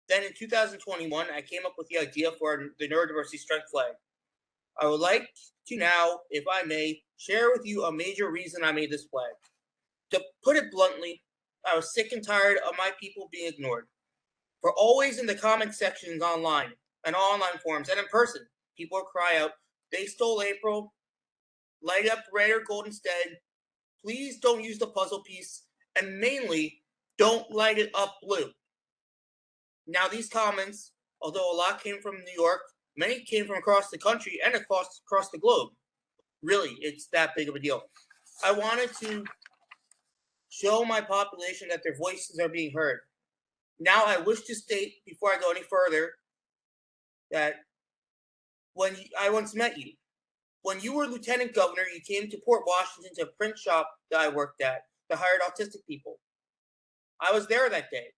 Then in 2021, I came up with the idea for the neurodiversity strength flag. I would like to now, if I may, share with you a major reason I made this flag. To put it bluntly, I was sick and tired of my people being ignored. For always in the comment sections online, and online forums, and in person, people would cry out, "They stole April, light up red or gold instead, please don't use the puzzle piece, and mainly, don't light it up blue." Now these comments, although a lot came from New York, many came from across the country and across the globe. Really, it's that big of a deal. I wanted to show my population that their voices are being heard. Now I wish to state, before I go any further, that when I once met you, when you were lieutenant governor, you came to Port Washington to a print shop that I worked at that hired autistic people. I was there that day.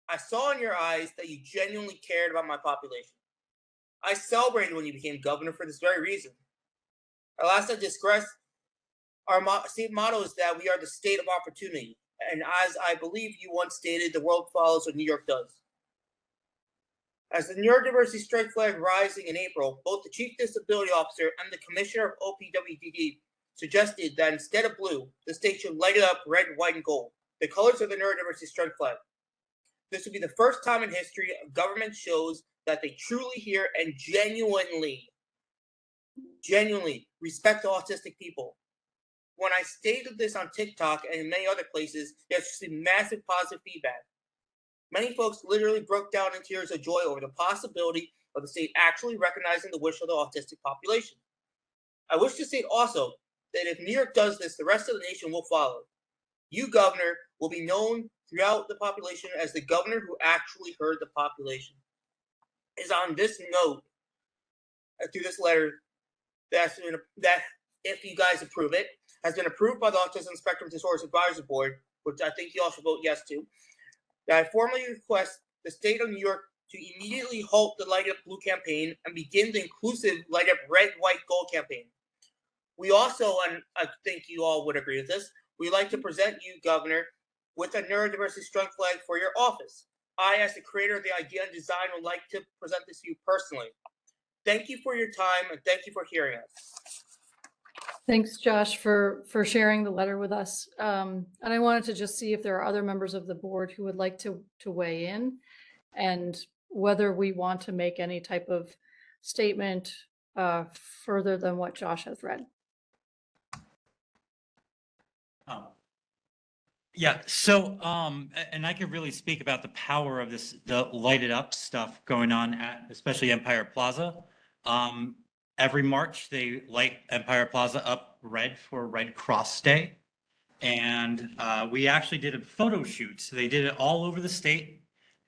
I saw in your eyes that you genuinely cared about my population. I celebrated when you became governor for this very reason. At last I digress. Our state motto is that we are the state of opportunity. And as I believe you once stated, the world follows what New York does. As the neurodiversity strike flag rising in April, both the Chief Disability Officer and the Commissioner of OPWDD suggested that instead of blue, the state should light it up red, white, and gold, the colors of the neurodiversity strike flag. This would be the first time in history a government shows that they truly hear and genuinely respect autistic people. When I stated this on TikTok and in many other places, there's just massive positive feedback. Many folks literally broke down in tears of joy over the possibility of the state actually recognizing the wish of the autistic population. I wish to state also that if New York does this, the rest of the nation will follow. You, Governor, will be known throughout the population as the governor who actually heard the population. It's on this note, through this letter, that if you guys approve it, has been approved by the Autism Spectrum Disorders Advisory Board, which I think you all should vote yes to, that I formally request the state of New York to immediately halt the Light Up Blue campaign and begin the inclusive Light Up Red, White, Gold campaign. We also, and I think you all would agree with this, we'd like to present you, Governor, with a neurodiversity strength flag for your office. I, as the creator of the idea and design, would like to present this to you personally. Thank you for your time, and thank you for hearing us. Thanks, Josh, for sharing the letter with us. And I wanted to just see if there are other members of the board who would like to weigh in and whether we want to make any type of statement further than what Josh has read. Yeah, so and I could really speak about the power of the lighted up stuff going on at especially Empire Plaza. Every March they light Empire Plaza up red for Red Cross Day. And we actually did a photo shoot. So they did it all over the state.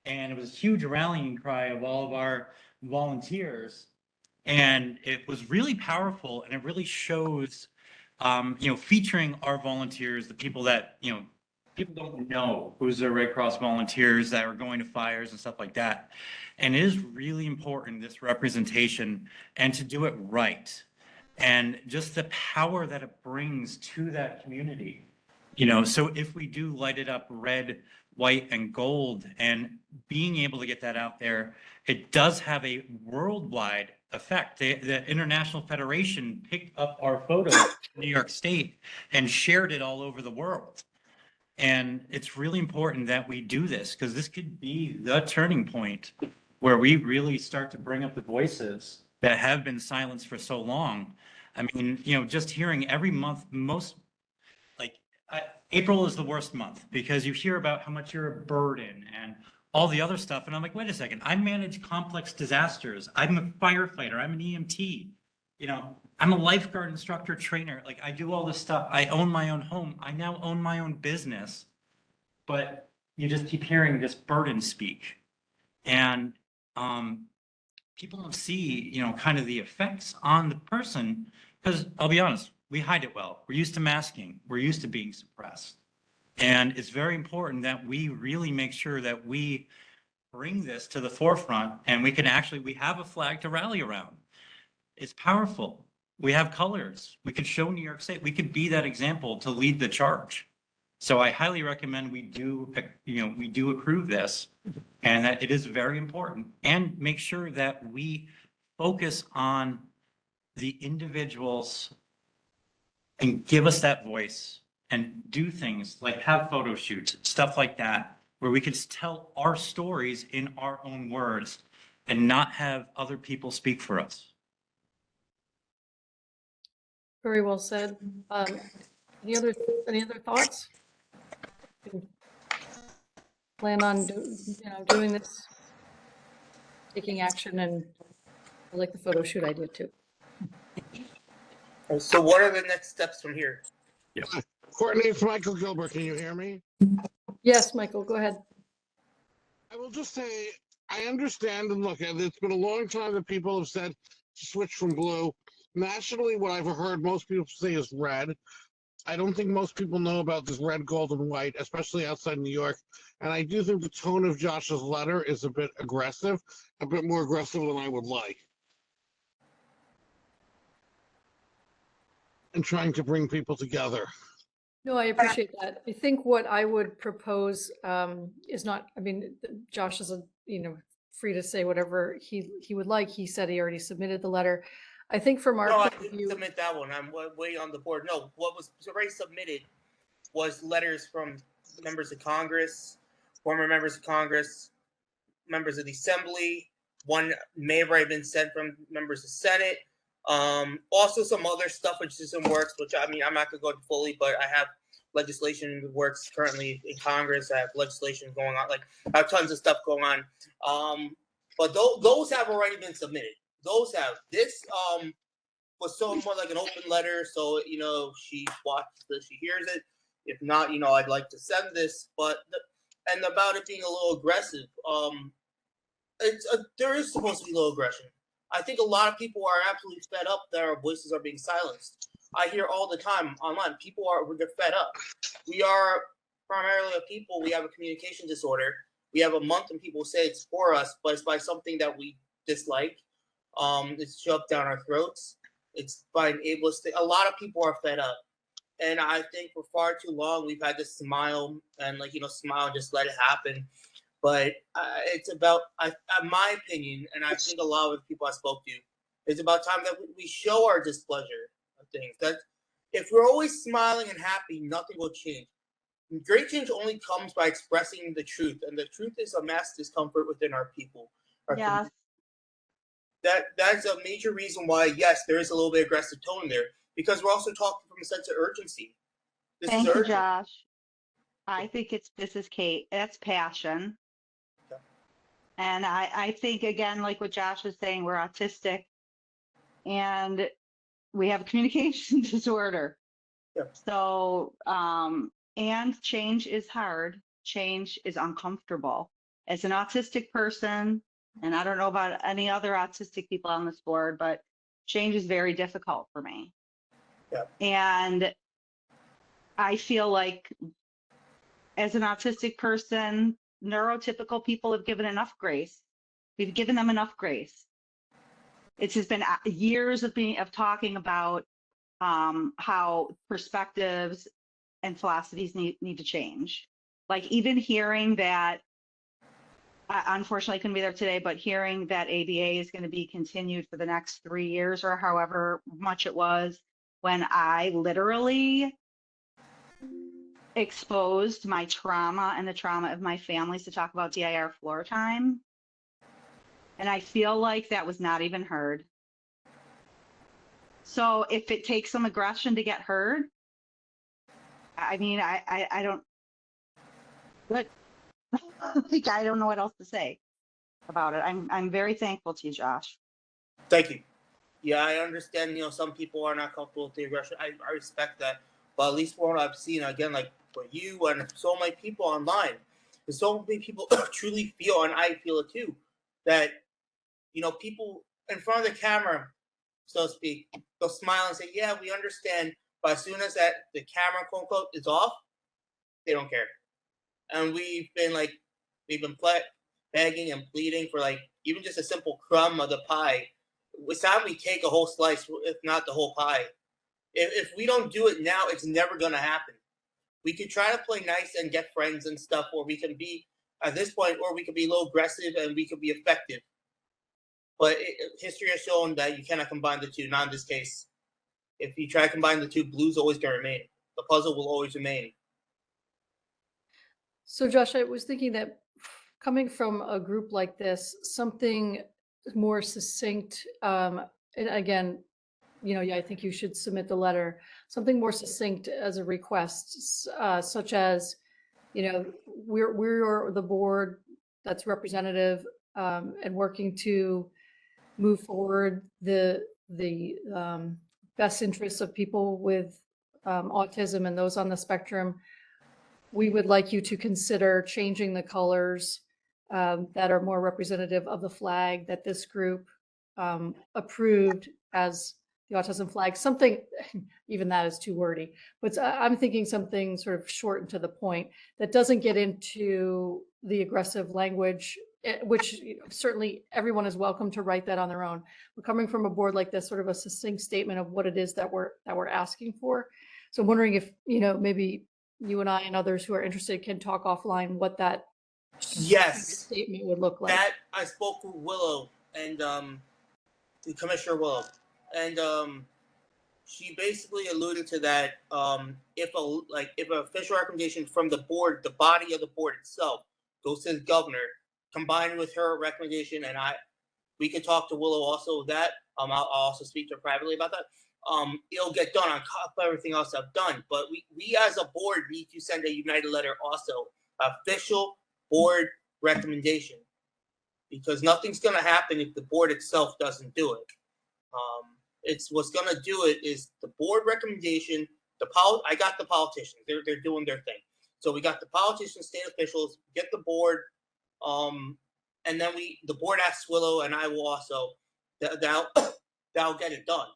And it was a huge rallying cry of all of our volunteers. And it was really powerful, and it really shows, featuring our volunteers, the people that, people don't know who's the Red Cross volunteers that are going to fires and stuff like that. And it is really important, this representation, and to do it right. And just the power that it brings to that community. So if we do light it up red, white, and gold, and being able to get that out there, it does have a worldwide effect. The International Federation picked up our photo in New York State and shared it all over the world. And it's really important that we do this because this could be the turning point where we really start to bring up the voices that have been silenced for so long. I mean, just hearing every month, like April is the worst month because you hear about how much you're a burden and all the other stuff. And I'm like, wait a second, I manage complex disasters. I'm a firefighter. I'm an EMT. I'm a lifeguard instructor trainer. Like I do all this stuff. I own my own home. I now own my own business. But you just keep hearing this burden speak. And people don't see, kind of the effects on the person because I'll be honest, we hide it well. We're used to masking. We're used to being suppressed. And it's very important that we really make sure that we bring this to the forefront and we have a flag to rally around. It's powerful. We have colors. We could show New York State. We could be that example to lead the charge. So I highly recommend we do approve this and that it is very important and make sure that we focus on the individuals and give us that voice and do things like have photo shoots, stuff like that, where we can tell our stories in our own words and not have other people speak for us. Very well said. Any other thoughts? Plan on doing this, taking action, and I like the photo shoot idea too. So what are the next steps from here? Courtney, it's Michael Gilbert. Can you hear me? Yes, Michael, go ahead. I will just say, I understand and look, it's been a long time that people have said to switch from blue. Nationally, what I've heard most people say is red. I don't think most people know about this red, gold, and white, especially outside New York. And I do think the tone of Josh's letter is a bit aggressive, a bit more aggressive than I would like. And trying to bring people together. No, I appreciate that. I think what I would propose is not, I mean, Josh is, free to say whatever he would like. He said he already submitted the letter. I think from our No, I point of didn't view, submit that one. I'm way on the board. No, what was already submitted was letters from members of Congress, former members of Congress, members of the Assembly. One may have already been sent from members of the Senate. Also some other stuff which is in works, which I mean, I'm not gonna go fully, but I have legislation in the works currently in Congress. I have legislation going on, like I have tons of stuff going on. But those have already been submitted. Those have. This was so more like an open letter, so she watches this, she hears it. If not, I'd like to send this, but and about it being a little aggressive, there is supposed to be a little aggression. I think a lot of people are absolutely fed up that our voices are being silenced. I hear all the time online, they're fed up. We are primarily a people, we have a communication disorder. We have a month and people say it's for us, but it's by something that we dislike. It's shoved down our throats. It's by ableist. A lot of people are fed up. And I think for far too long, we've had to smile and smile, just let it happen. But it's about, in my opinion, and I think a lot of the people I spoke to, it's about time that we show our displeasure of things. That if we're always smiling and happy, nothing will change. Great change only comes by expressing the truth, and the truth is a mass discomfort within our people. Yes. That's a major reason why, yes, there is a little bit of aggressive tone there, because we're also talking from a sense of urgency. Thank you, Josh. I think this is Kate. That's passion. Okay. And I think, again, like what Josh was saying, we're autistic and we have a communication disorder. Yeah. So, and change is hard. Change is uncomfortable. As an autistic person, and I don't know about any other autistic people on this board, but change is very difficult for me. Yeah. And I feel like as an autistic person, neurotypical people have given enough grace. We've given them enough grace. It's just been years of talking about how perspectives and philosophies need to change. Like even hearing that, unfortunately I couldn't be there today, but hearing that ABA is going to be continued for the next 3 years or however much it was, when I literally exposed my trauma and the trauma of my families to talk about DIR floor time. And I feel like that was not even heard. So if it takes some aggression to get heard, I mean, I don't, but like, I don't know what else to say about it. I'm very thankful to you, Josh. Thank you. Yeah, I understand, some people are not comfortable with the aggression. I respect that. But at least from what I've seen, again, like for you and so many people online, there's so many people truly feel, and I feel it too, that, people in front of the camera, so to speak, they'll smile and say, yeah, we understand. But as soon as the camera, quote unquote, is off, they don't care. And we've been begging and pleading for even just a simple crumb of the pie. It's time we take a whole slice, if not the whole pie. If we don't do it now, it's never going to happen. We could try to play nice and get friends and stuff, or we can be, at this point, or we could be a little aggressive and we could be effective. But history has shown that you cannot combine the two, not in this case. If you try to combine the two, blue's always going to remain. The puzzle will always remain. So Josh, I was thinking that coming from a group like this, something more succinct, and again, yeah, I think you should submit the letter, something more succinct as a request, such as, we're the board that's representative, and working to move forward the best interests of people with autism and those on the spectrum. We would like you to consider changing the colors that are more representative of the flag that this group approved as the autism flag. Something, even that is too wordy, but I'm thinking something sort of short and to the point that doesn't get into the aggressive language, which certainly everyone is welcome to write that on their own. But coming from a board like this, sort of a succinct statement of what it is that we're asking for. So I'm wondering if, maybe you and I and others who are interested can talk offline what that statement would look like. That I spoke with Willow and Commissioner Willow, and she basically alluded to that. If an official recommendation from the board, the body of the board itself, goes to the governor, combined with her recommendation, and we could talk to Willow also that. I'll also speak to her privately about that. It'll get done on top of everything else I've done. But we as a board need to send a united letter also, official board recommendation, because nothing's going to happen if the board itself doesn't do it. It's what's going to do it is the board recommendation. I got the politicians; they're doing their thing. So we got the politicians, state officials, get the board, and then the board asks Willow, and I will also. That'll get it done.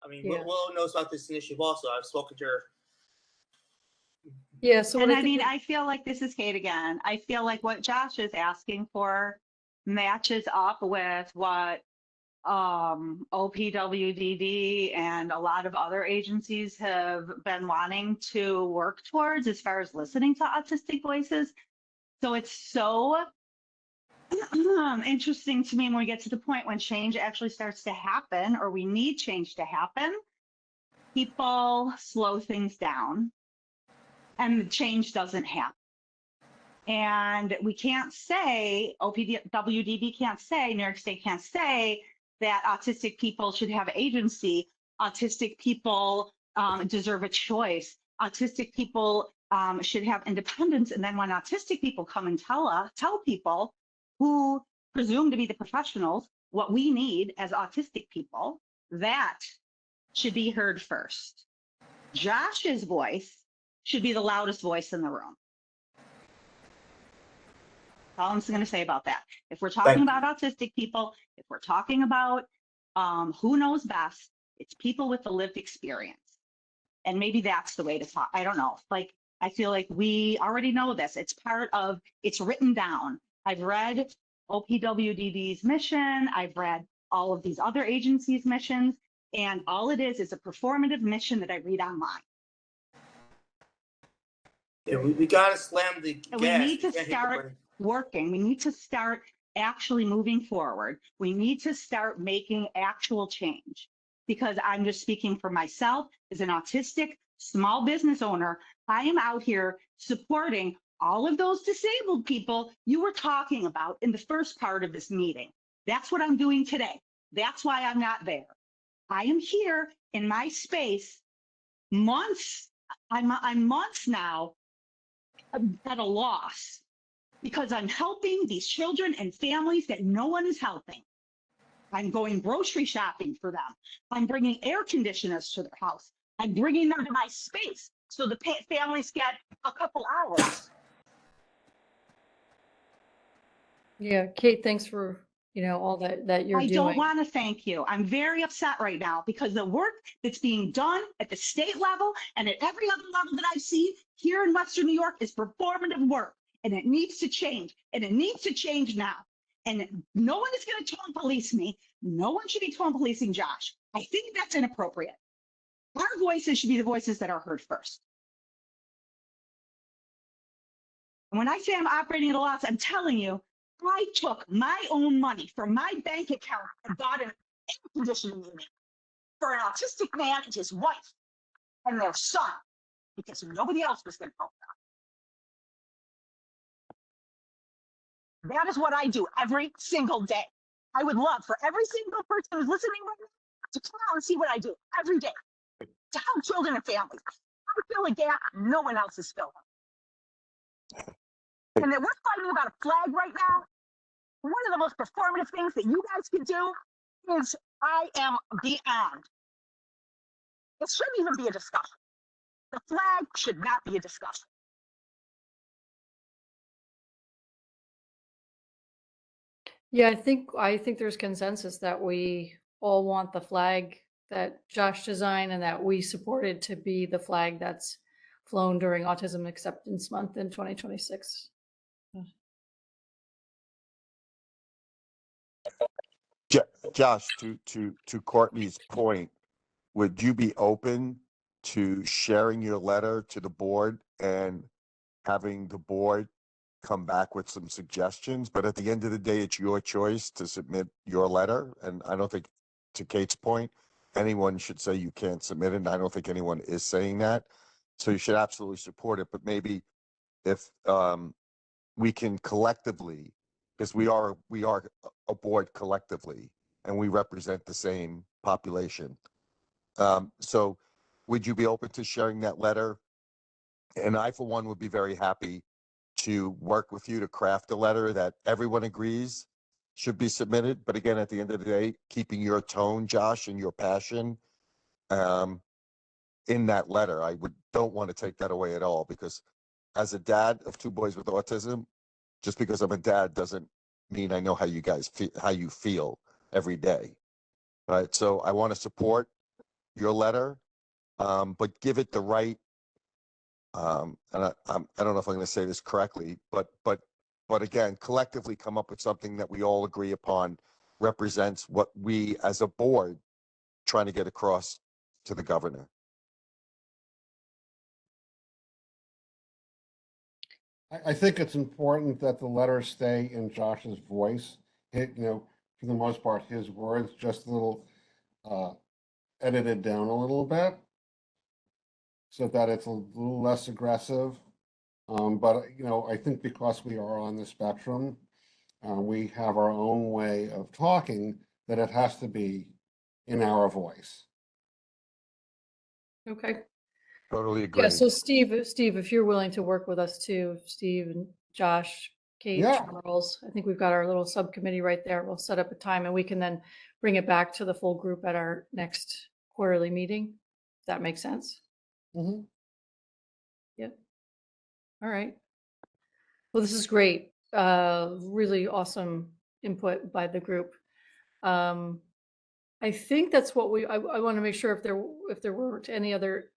I mean, yeah. Willow knows about this initiative also. I've spoken to her. Yeah, so and I feel like this is Kate again. I feel like what Josh is asking for matches up with what OPWDD and a lot of other agencies have been wanting to work towards as far as listening to autistic voices. So it's so interesting to me when we get to the point when change actually starts to happen, or we need change to happen, people slow things down and the change doesn't happen. And we can't say, OPWDD can't say, New York State can't say that autistic people should have agency. Autistic people deserve a choice. Autistic people should have independence. And then when autistic people come and tell people who presume to be the professionals what we need as autistic people, that should be heard first. Josh's voice should be the loudest voice in the room. That's all I'm going to say about that. If we're talking about autistic people, if we're talking about who knows best, it's people with the lived experience. And maybe that's the way to talk. I don't know. I feel like we already know this. It's it's written down. I've read OPWDD's mission. I've read all of these other agencies' missions. And all it is a performative mission that I read online. Yeah, we gotta slam the And gas. we need to can't hit the start button. working. We need to start actually moving forward. We need to start making actual change. Because I'm just speaking for myself as an autistic small business owner. I am out here supporting all of those disabled people you were talking about in the first part of this meeting. That's what I'm doing today. That's why I'm not there. I am here in my space months. I'm months now at a loss because I'm helping these children and families that no one is helping. I'm going grocery shopping for them. I'm bringing air conditioners to their house. I'm bringing them to my space so the families get a couple hours. Yeah, Kate, thanks for, all that you're I doing. don't want to thank you. I'm very upset right now because the work that's being done at the state level and at every other level that I've seen here in Western New York is performative work, and it needs to change, and it needs to change now. And no one is going to tone police me. No one should be tone policing Josh. I think that's inappropriate. Our voices should be the voices that are heard first. And when I say I'm operating at a loss, I'm telling you, I took my own money from my bank account and bought an air conditioning unit for an autistic man and his wife and their son because nobody else was going to help them. That is what I do every single day. I would love for every single person who's listening right now to come out and see what I do every day to help children and families. I fill a gap no one else is filling. And that we're fighting about a flag right now. One of the most performative things that you guys can do is I am beyond. It shouldn't even be a discussion. The flag should not be a discussion. Yeah, I think there's consensus that we all want the flag that Josh designed and that we supported to be the flag that's flown during Autism Acceptance Month in 2026. Josh, to Courtney's point, would you be open to sharing your letter to the board and having the board come back with some suggestions? But at the end of the day, it's your choice to submit your letter. And I don't think, to Kate's point, anyone should say you can't submit it. And I don't think anyone is saying that. So you should absolutely support it. But maybe if we can collectively, because we are a board collectively, and we represent the same population. So would you be open to sharing that letter? And I, for one, would be very happy to work with you to craft a letter that everyone agrees should be submitted. But again, at the end of the day, keeping your tone, Josh, and your passion in that letter. I don't want to take that away at all, because as a dad of two boys with autism, just because I'm a dad doesn't mean I know how you guys feel, how you feel every day. Right. So I want to support your letter, but give it the right. And I don't know if I'm going to say this correctly, but again, collectively come up with something that we all agree upon represents what we as a board trying to get across to the governor. I think it's important that the letters stay in Josh's voice. For the most part, his words, just a little edited down a little bit so that it's a little less aggressive. But I think because we are on the spectrum, we have our own way of talking, that it has to be in our voice. Okay. Totally agree. Yeah, so Steve, if you're willing to work with us too, Steve and Josh, Kate, Yeah. Charles, I think we've got our little subcommittee right there. We'll set up a time and we can then bring it back to the full group at our next quarterly meeting. If that makes sense. Mm-hmm. Yep. All right. Well, this is great. Really awesome input by the group. I think that's what I want to make sure if there weren't any other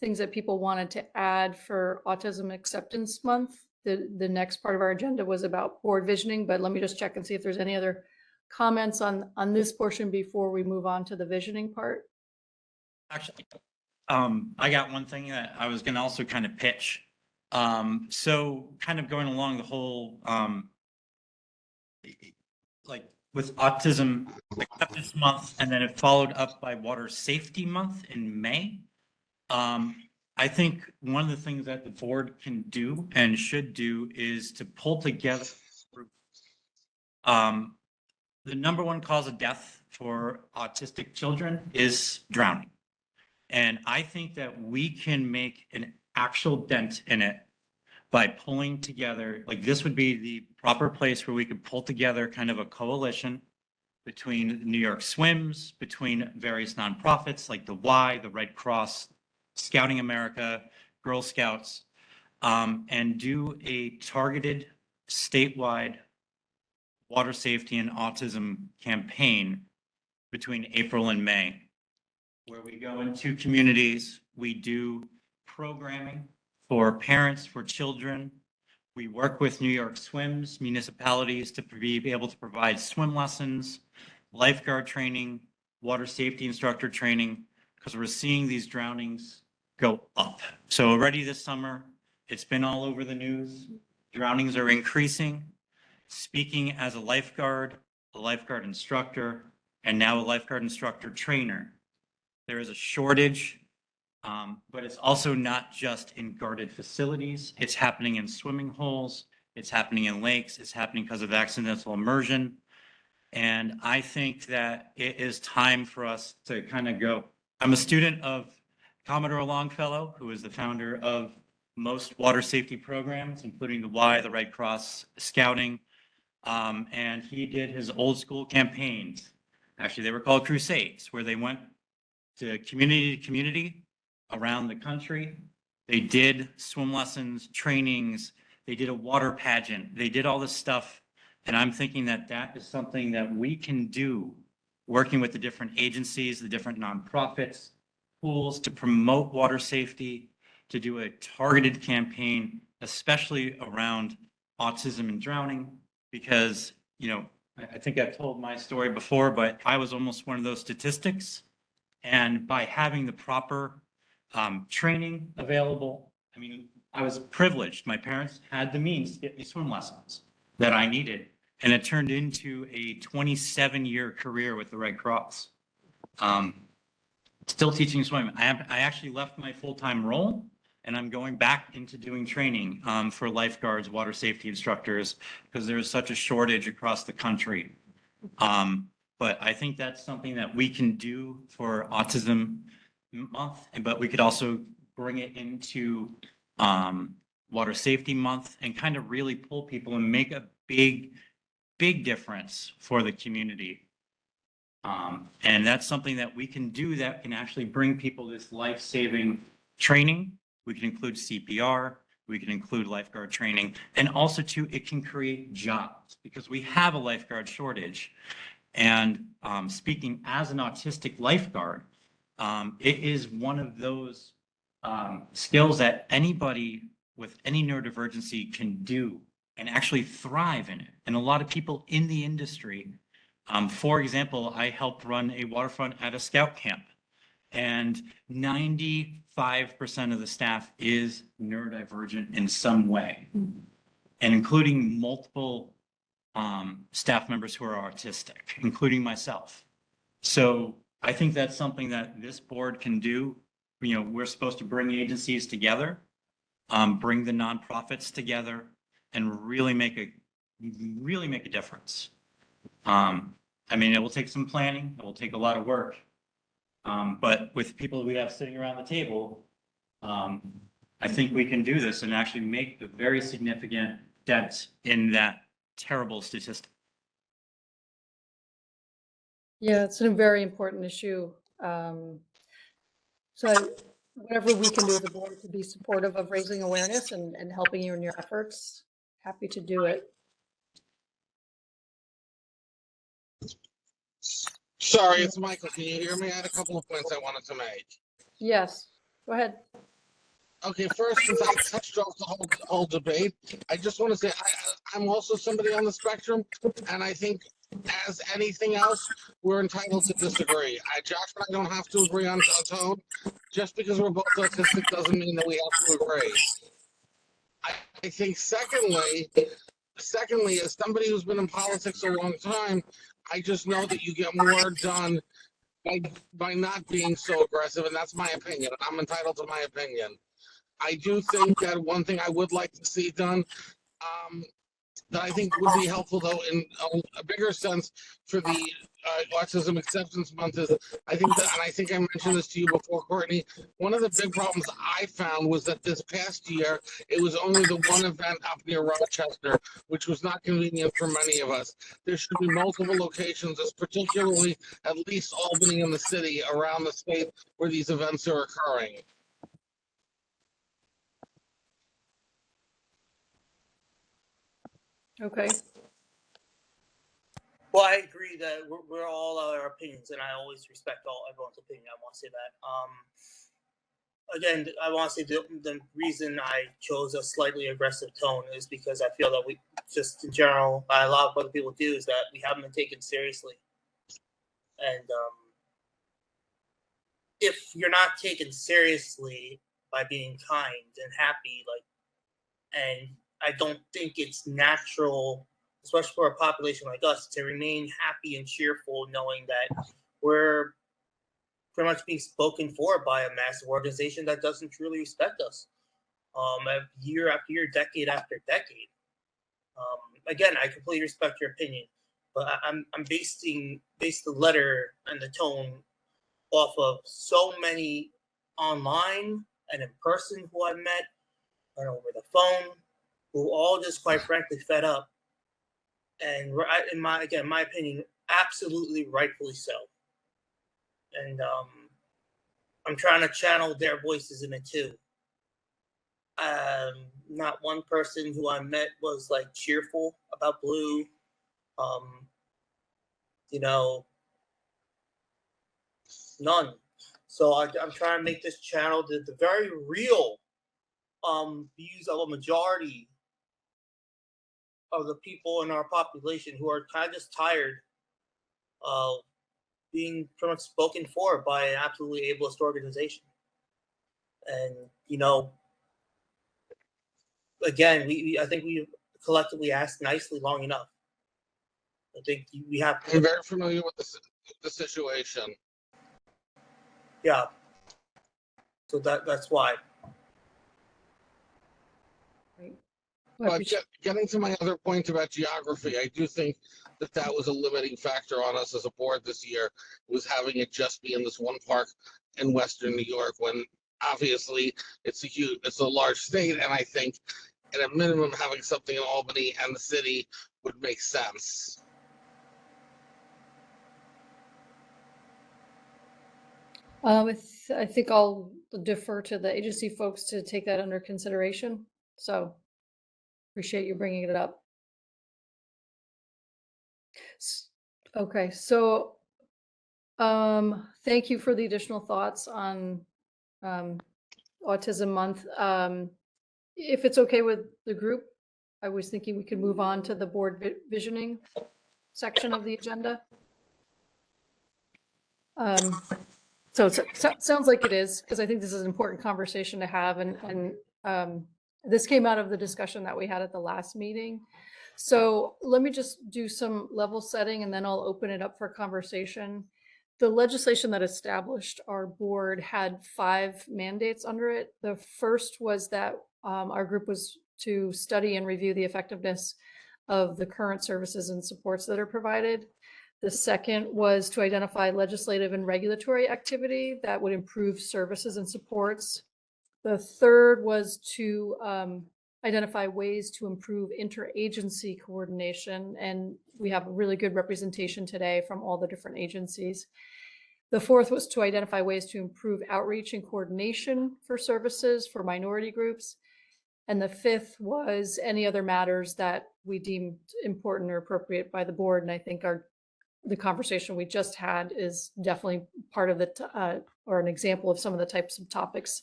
things that people wanted to add for Autism Acceptance Month. The next part of our agenda was about board visioning, but let me just check and see if there's any other comments on this portion before we move on to the visioning part. Actually, I got one thing that I was going to also kind of pitch. So kind of going along the whole, like with autism, like this month, and then it followed up by Water Safety Month in May. I think one of the things that the board can do and should do is to pull together. Um, the number one cause of death for autistic children is drowning. And I think that we can make an actual dent in it by pulling together, like this would be the proper place where we could pull together kind of a coalition between New York Swims, between various nonprofits like the Y, the Red Cross, Scouting America, Girl Scouts, and do a targeted statewide water safety and autism campaign between April and May, where we go into communities, we do programming for parents, for children. We work with New York Swims municipalities to be able to provide swim lessons, lifeguard training, water safety instructor training, because we're seeing these drownings go up. So already this summer, it's been all over the news. Drownings are increasing. Speaking as a lifeguard instructor, and now a lifeguard instructor trainer, there is a shortage, but it's also not just in guarded facilities. It's happening in swimming holes. It's happening in lakes. It's happening because of accidental immersion. And I think that it is time for us to kind of go. I'm a student of Commodore Longfellow, who is the founder of most water safety programs, including the Y, the Red Cross, Scouting. And he did his old school campaigns. Actually, they were called crusades, where they went to community around the country. They did swim lessons, trainings. They did a water pageant. They did all this stuff. And I'm thinking that that is something that we can do, working with the different agencies, the different nonprofits, schools, to promote water safety, to do a targeted campaign, especially around autism and drowning, because, you know, I think I've told my story before, but I was almost one of those statistics. And by having the proper training available, I mean, I was privileged. My parents had the means to get me swim lessons that I needed. And it turned into a 27-year career with the Red Cross. Still teaching swimming. I actually left my full-time role, and I'm going back into doing training for lifeguards, water safety instructors, because there is such a shortage across the country. But I think that's something that we can do for Autism Month, but we could also bring it into Water Safety Month and kind of really pull people and make a big difference for the community. And that's something that we can do that can actually bring people this life-saving training. We can include CPR, we can include lifeguard training, and also too, it can create jobs because we have a lifeguard shortage. And speaking as an autistic lifeguard, it is one of those skills that anybody with any neurodivergency can do and actually thrive in it. And a lot of people in the industry, for example, I helped run a waterfront at a scout camp, and 95% of the staff is neurodivergent in some way, and including multiple staff members who are autistic, including myself. So I think that's something that this board can do. You know, we're supposed to bring agencies together, bring the nonprofits together, and really make a difference. I mean, it will take some planning, it will take a lot of work. But with people we have sitting around the table, I think we can do this and actually make a very significant dent in that terrible statistic. Yeah, it's a very important issue. So whatever we can do as a board to be supportive of raising awareness and helping you in your efforts, happy to do it. Sorry, it's Michael. Can you hear me? I had a couple of points I wanted to make. Yes, go ahead. Okay, first, since I touched off the whole debate, I just want to say I'm also somebody on the spectrum, and I think, as anything else, we're entitled to disagree. Josh and I don't have to agree on tone. Just because we're both autistic doesn't mean that we have to agree. I think secondly, as somebody who's been in politics a long time, I just know that you get more done by not being so aggressive, and that's my opinion. I'm entitled to my opinion. I do think that one thing I would like to see done, that I think would be helpful, though, in a bigger sense for the Autism Acceptance Month is, I think that, and I think I mentioned this to you before, Courtney, one of the big problems I found was that this past year, it was only the one event up near Rochester, which was not convenient for many of us. There should be multiple locations, as particularly at least Albany and the city around the state where these events are occurring. Okay. Well, I agree that we're all our opinions, and I always respect everyone's opinion. I want to say that. Again, I want to say the reason I chose a slightly aggressive tone is because I feel that we just in general, a lot of other people do, is that we haven't been taken seriously. And if you're not taken seriously by being kind and happy, and I don't think it's natural, especially for a population like us, to remain happy and cheerful, knowing that we're pretty much being spoken for by a massive organization that doesn't truly respect us, year after year, decade after decade. Again, I completely respect your opinion, but I'm basing the letter and the tone off of so many online and in person who I've met and over the phone, who all just quite frankly fed up, and in my opinion, absolutely rightfully so. And I'm trying to channel their voices in it too. Not one person who I met was like cheerful about Blue. You know, none. So I'm trying to make this channel the very real views of a majority of the people in our population who are kind of just tired of being pretty much spoken for by an absolutely ableist organization. And again, I think we collectively asked nicely long enough. I think we have. I'm very familiar with the situation. Yeah. So that's why. But getting to my other point about geography, I do think that was a limiting factor on us as a board this year, was having it just be in this one park in Western New York, when obviously it's a large state, and I think at a minimum having something in Albany and the city would make sense. I think I'll defer to the agency folks to take that under consideration. So appreciate you bringing it up. Okay, so thank you for the additional thoughts on Autism Month. If it's okay with the group, I was thinking we could move on to the board visioning section of the agenda. So it sounds like it is, because I think this is an important conversation to have, and this came out of the discussion that we had at the last meeting. So let me just do some level setting, and then I'll open it up for conversation. The legislation that established our board had 5 mandates under it. The first was that our group was to study and review the effectiveness of the current services and supports that are provided. The second was to identify legislative and regulatory activity that would improve services and supports. The third was to identify ways to improve interagency coordination, and we have a really good representation today from all the different agencies. The fourth was to identify ways to improve outreach and coordination for services for minority groups. And the fifth was any other matters that we deemed important or appropriate by the board. And I think the conversation we just had is definitely part of or an example of some of the types of topics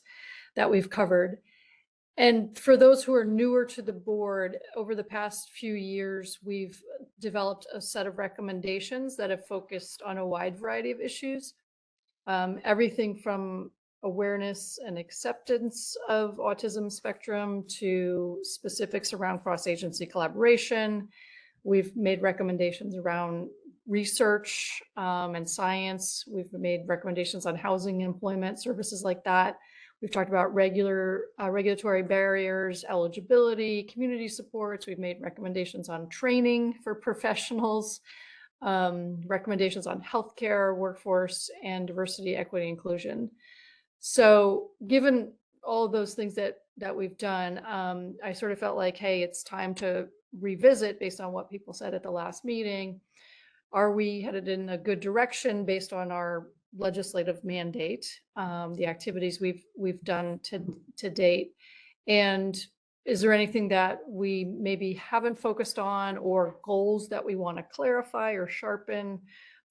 that we've covered. And for those who are newer to the board, over the past few years, we've developed a set of recommendations that have focused on a wide variety of issues. Everything from awareness and acceptance of autism spectrum to specifics around cross-agency collaboration. We've made recommendations around research and science. We've made recommendations on housing, employment, services like that. We've talked about regulatory barriers, eligibility, community supports. We've made recommendations on training for professionals, recommendations on healthcare, workforce, and diversity, equity, inclusion. So given all of those things that we've done, I sort of felt like, hey, it's time to revisit based on what people said at the last meeting. Are we headed in a good direction based on our legislative mandate, the activities we've done to date? And is there anything that we maybe haven't focused on, or goals that we want to clarify or sharpen,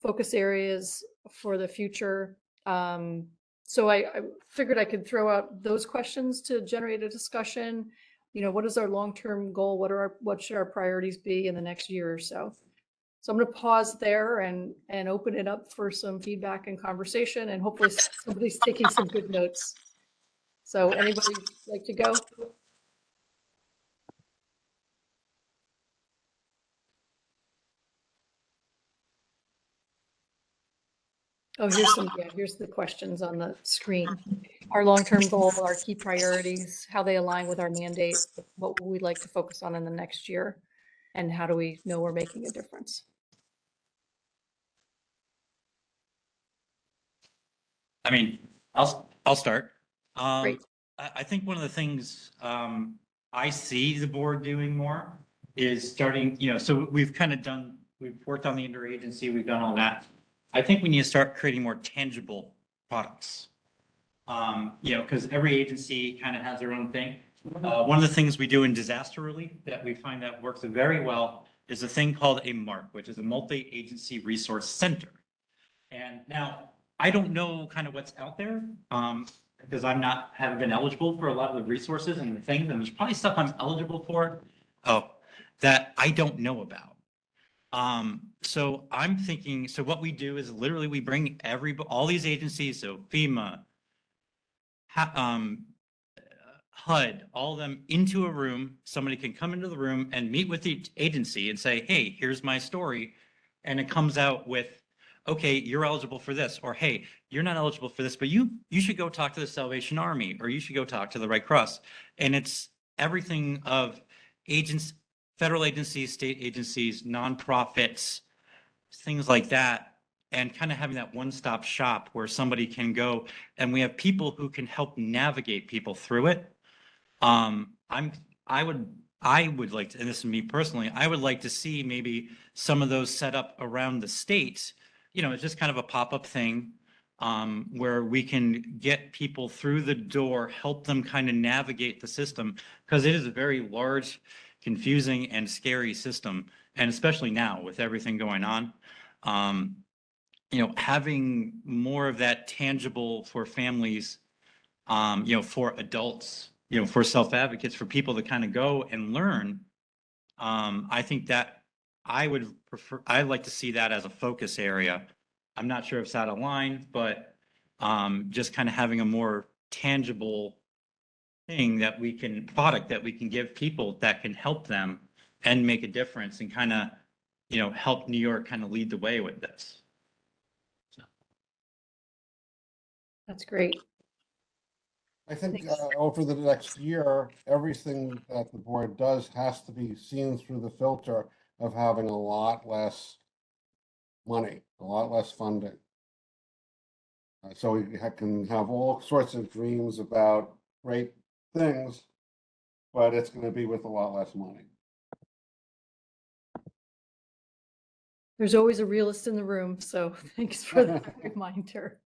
focus areas for the future? So I figured I could throw out those questions to generate a discussion. You know, what is our long-term goal? What should our priorities be in the next year or so? So I'm going to pause there and open it up for some feedback and conversation, and hopefully somebody's taking some good notes. So anybody like to go? Oh, here's the questions on the screen. Our long-term goal, our key priorities, how they align with our mandate, what we'd like to focus on in the next year, and how do we know we're making a difference? I mean, I'll start. Great. I think one of the things I see the board doing more is starting, so we've worked on the interagency, we've done all that. I think we need to start creating more tangible products. Because every agency kind of has their own thing. One of the things we do in disaster relief that we find that works very well is a thing called a MARC, which is a multi-agency resource center. And now I don't know kind of what's out there because haven't been eligible for a lot of the resources and the things, and there's probably stuff I'm eligible for that I don't know about. So I'm thinking, so what we do is literally we bring all these agencies, so FEMA, HUD, all of them into a room. Somebody can come into the room and meet with the agency and say, hey, here's my story. And it comes out with, okay, you're eligible for this, or hey, you're not eligible for this, but you should go talk to the Salvation Army, or you should go talk to the Red Cross. And it's everything of agents, federal agencies, state agencies, nonprofits, things like that. And kind of having that one-stop shop where somebody can go, and we have people who can help navigate people through it. I would like to, and this is me personally, I would like to see maybe some of those set up around the states. It's just kind of a pop-up thing where we can get people through the door, help them kind of navigate the system, because it is a very large, confusing, and scary system, and especially now with everything going on. Having more of that tangible for families, for adults, for self-advocates, for people to kind of go and learn. I think that I'd like to see that as a focus area. I'm not sure if it's out of line, but just kind of having a more tangible product that we can give people that can help them and make a difference and kind of, help New York kind of lead the way with this. That's great. I think over the next year, everything that the board does has to be seen through the filter of having a lot less money, a lot less funding. So we can have all sorts of dreams about great things, but it's going to be with a lot less money. There's always a realist in the room, so thanks for that reminder.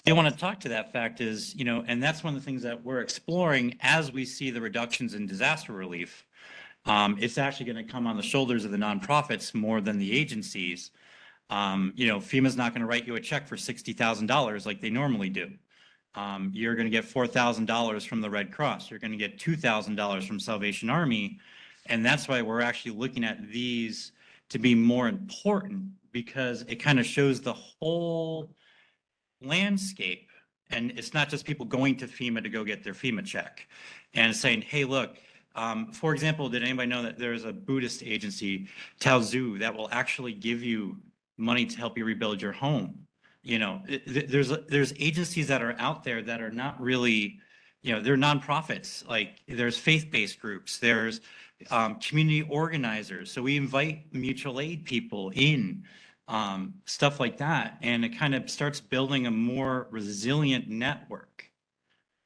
I want to talk to that fact is, and that's one of the things that we're exploring as we see the reductions in disaster relief. It's actually going to come on the shoulders of the nonprofits more than the agencies. FEMA's not going to write you a check for $60,000 like they normally do. You're going to get $4,000 from the Red Cross. You're going to get $2,000 from Salvation Army. And that's why we're actually looking at these to be more important, because it kind of shows the whole landscape. And it's not just people going to FEMA to go get their FEMA check and saying, hey, look, for example, did anybody know that there's a Buddhist agency, Taozu, that will actually give you money to help you rebuild your home? You know, there's agencies that are out there that are not really, you know, they're nonprofits. Like there's faith-based groups, there's community organizers. So we invite mutual aid people in, stuff like that. And it kind of starts building a more resilient network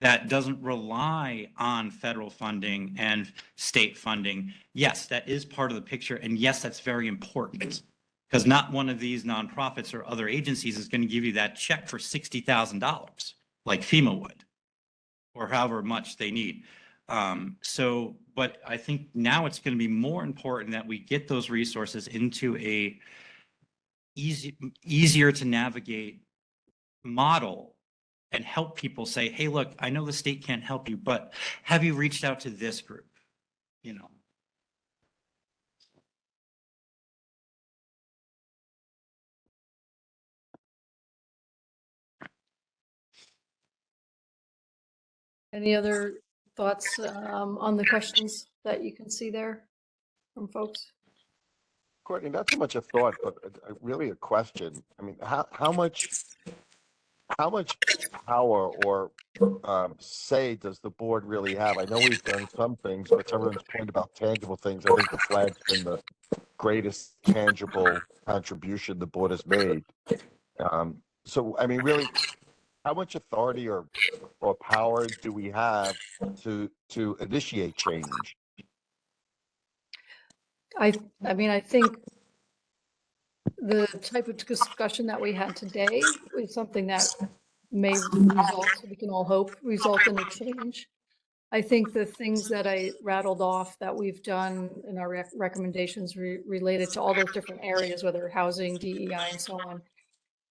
that doesn't rely on federal funding and state funding. Yes, that is part of the picture. And yes, that's very important because not one of these nonprofits or other agencies is going to give you that check for $60,000 like FEMA would, or however much they need. But I think now it's going to be more important that we get those resources into a easier to navigate model and help people say, hey, look, I know the state can't help you, but have you reached out to this group? You know. Any other thoughts on the questions that you can see there from folks? Courtney, not so much a thought, but really a question. I mean, how much power or say does the board really have? I know we've done some things, but to everyone's point about tangible things, I think the flag's been the greatest tangible contribution the board has made. So, I mean, really, how much authority or power do we have to initiate change? I mean, I think the type of discussion that we had today is something that may result, we can all hope, result in a change. I think the things that I rattled off that we've done in our recommendations related to all those different areas, whether housing, DEI, and so on,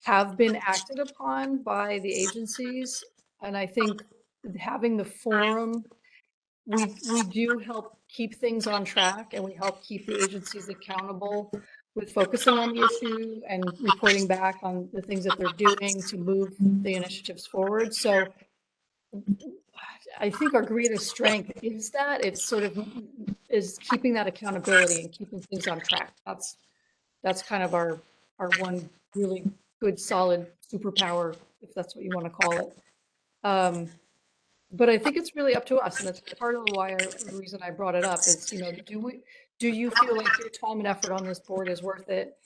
have been acted upon by the agencies. And I think having the forum, we do help keep things on track, and we help keep the agencies accountable with focusing on the issue and reporting back on the things that they're doing to move the initiatives forward. So I think our greatest strength is that it's sort of is keeping that accountability and keeping things on track. That's kind of our one really good solid superpower, if that's what you want to call it. But I think it's really up to us, and that's part of the reason I brought it up is, you know, do you feel like your time and effort on this board is worth it?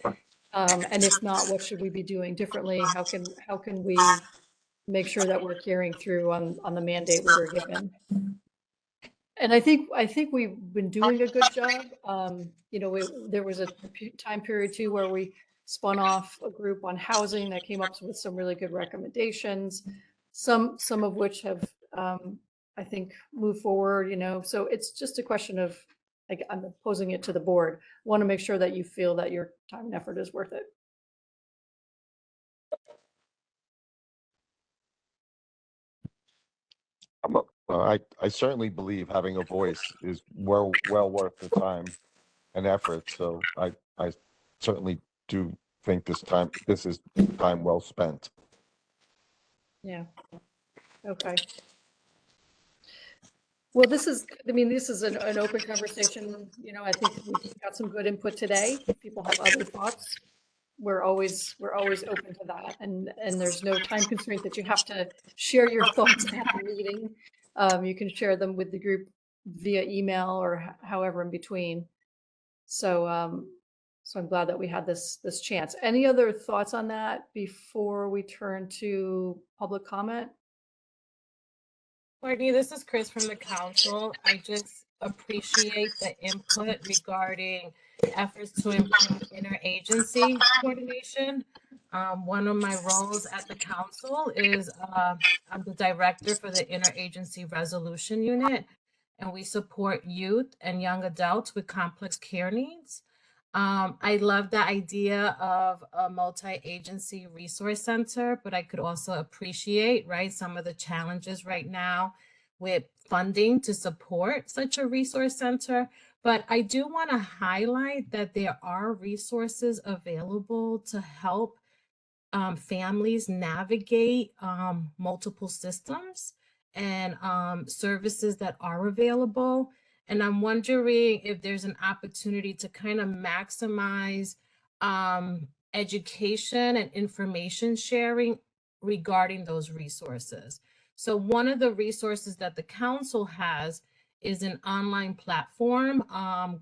And if not, what should we be doing differently? How can we make sure that we're carrying through on the mandate we were given? And I think we've been doing a good job. You know, there was a time period too where we spun off a group on housing that came up with some really good recommendations, some of which have I think moved forward. You know, so it's just a question of, like, I'm posing it to the board. Want to make sure that you feel that your time and effort is worth it. I certainly believe having a voice is well worth the time and effort. So I certainly do think this is time well spent. Yeah. Okay. Well, this is an open conversation. You know, I think we've got some good input today. If people have other thoughts, we're always open to that. And there's no time constraint that you have to share your thoughts at the meeting. You can share them with the group via email or however in between. So, so I'm glad that we had this chance. Any other thoughts on that before we turn to public comment? Courtney, this is Chris from the council. I just appreciate the input regarding efforts to improve interagency coordination. One of my roles at the council is I'm the director for the Interagency Resolution Unit, and we support youth and young adults with complex care needs. I love the idea of a multi-agency resource center, but I could also appreciate, right, some of the challenges right now with funding to support such a resource center. But I do want to highlight that there are resources available to help families navigate multiple systems and services that are available. And I'm wondering if there's an opportunity to kind of maximize education and information sharing regarding those resources. So one of the resources that the council has is an online platform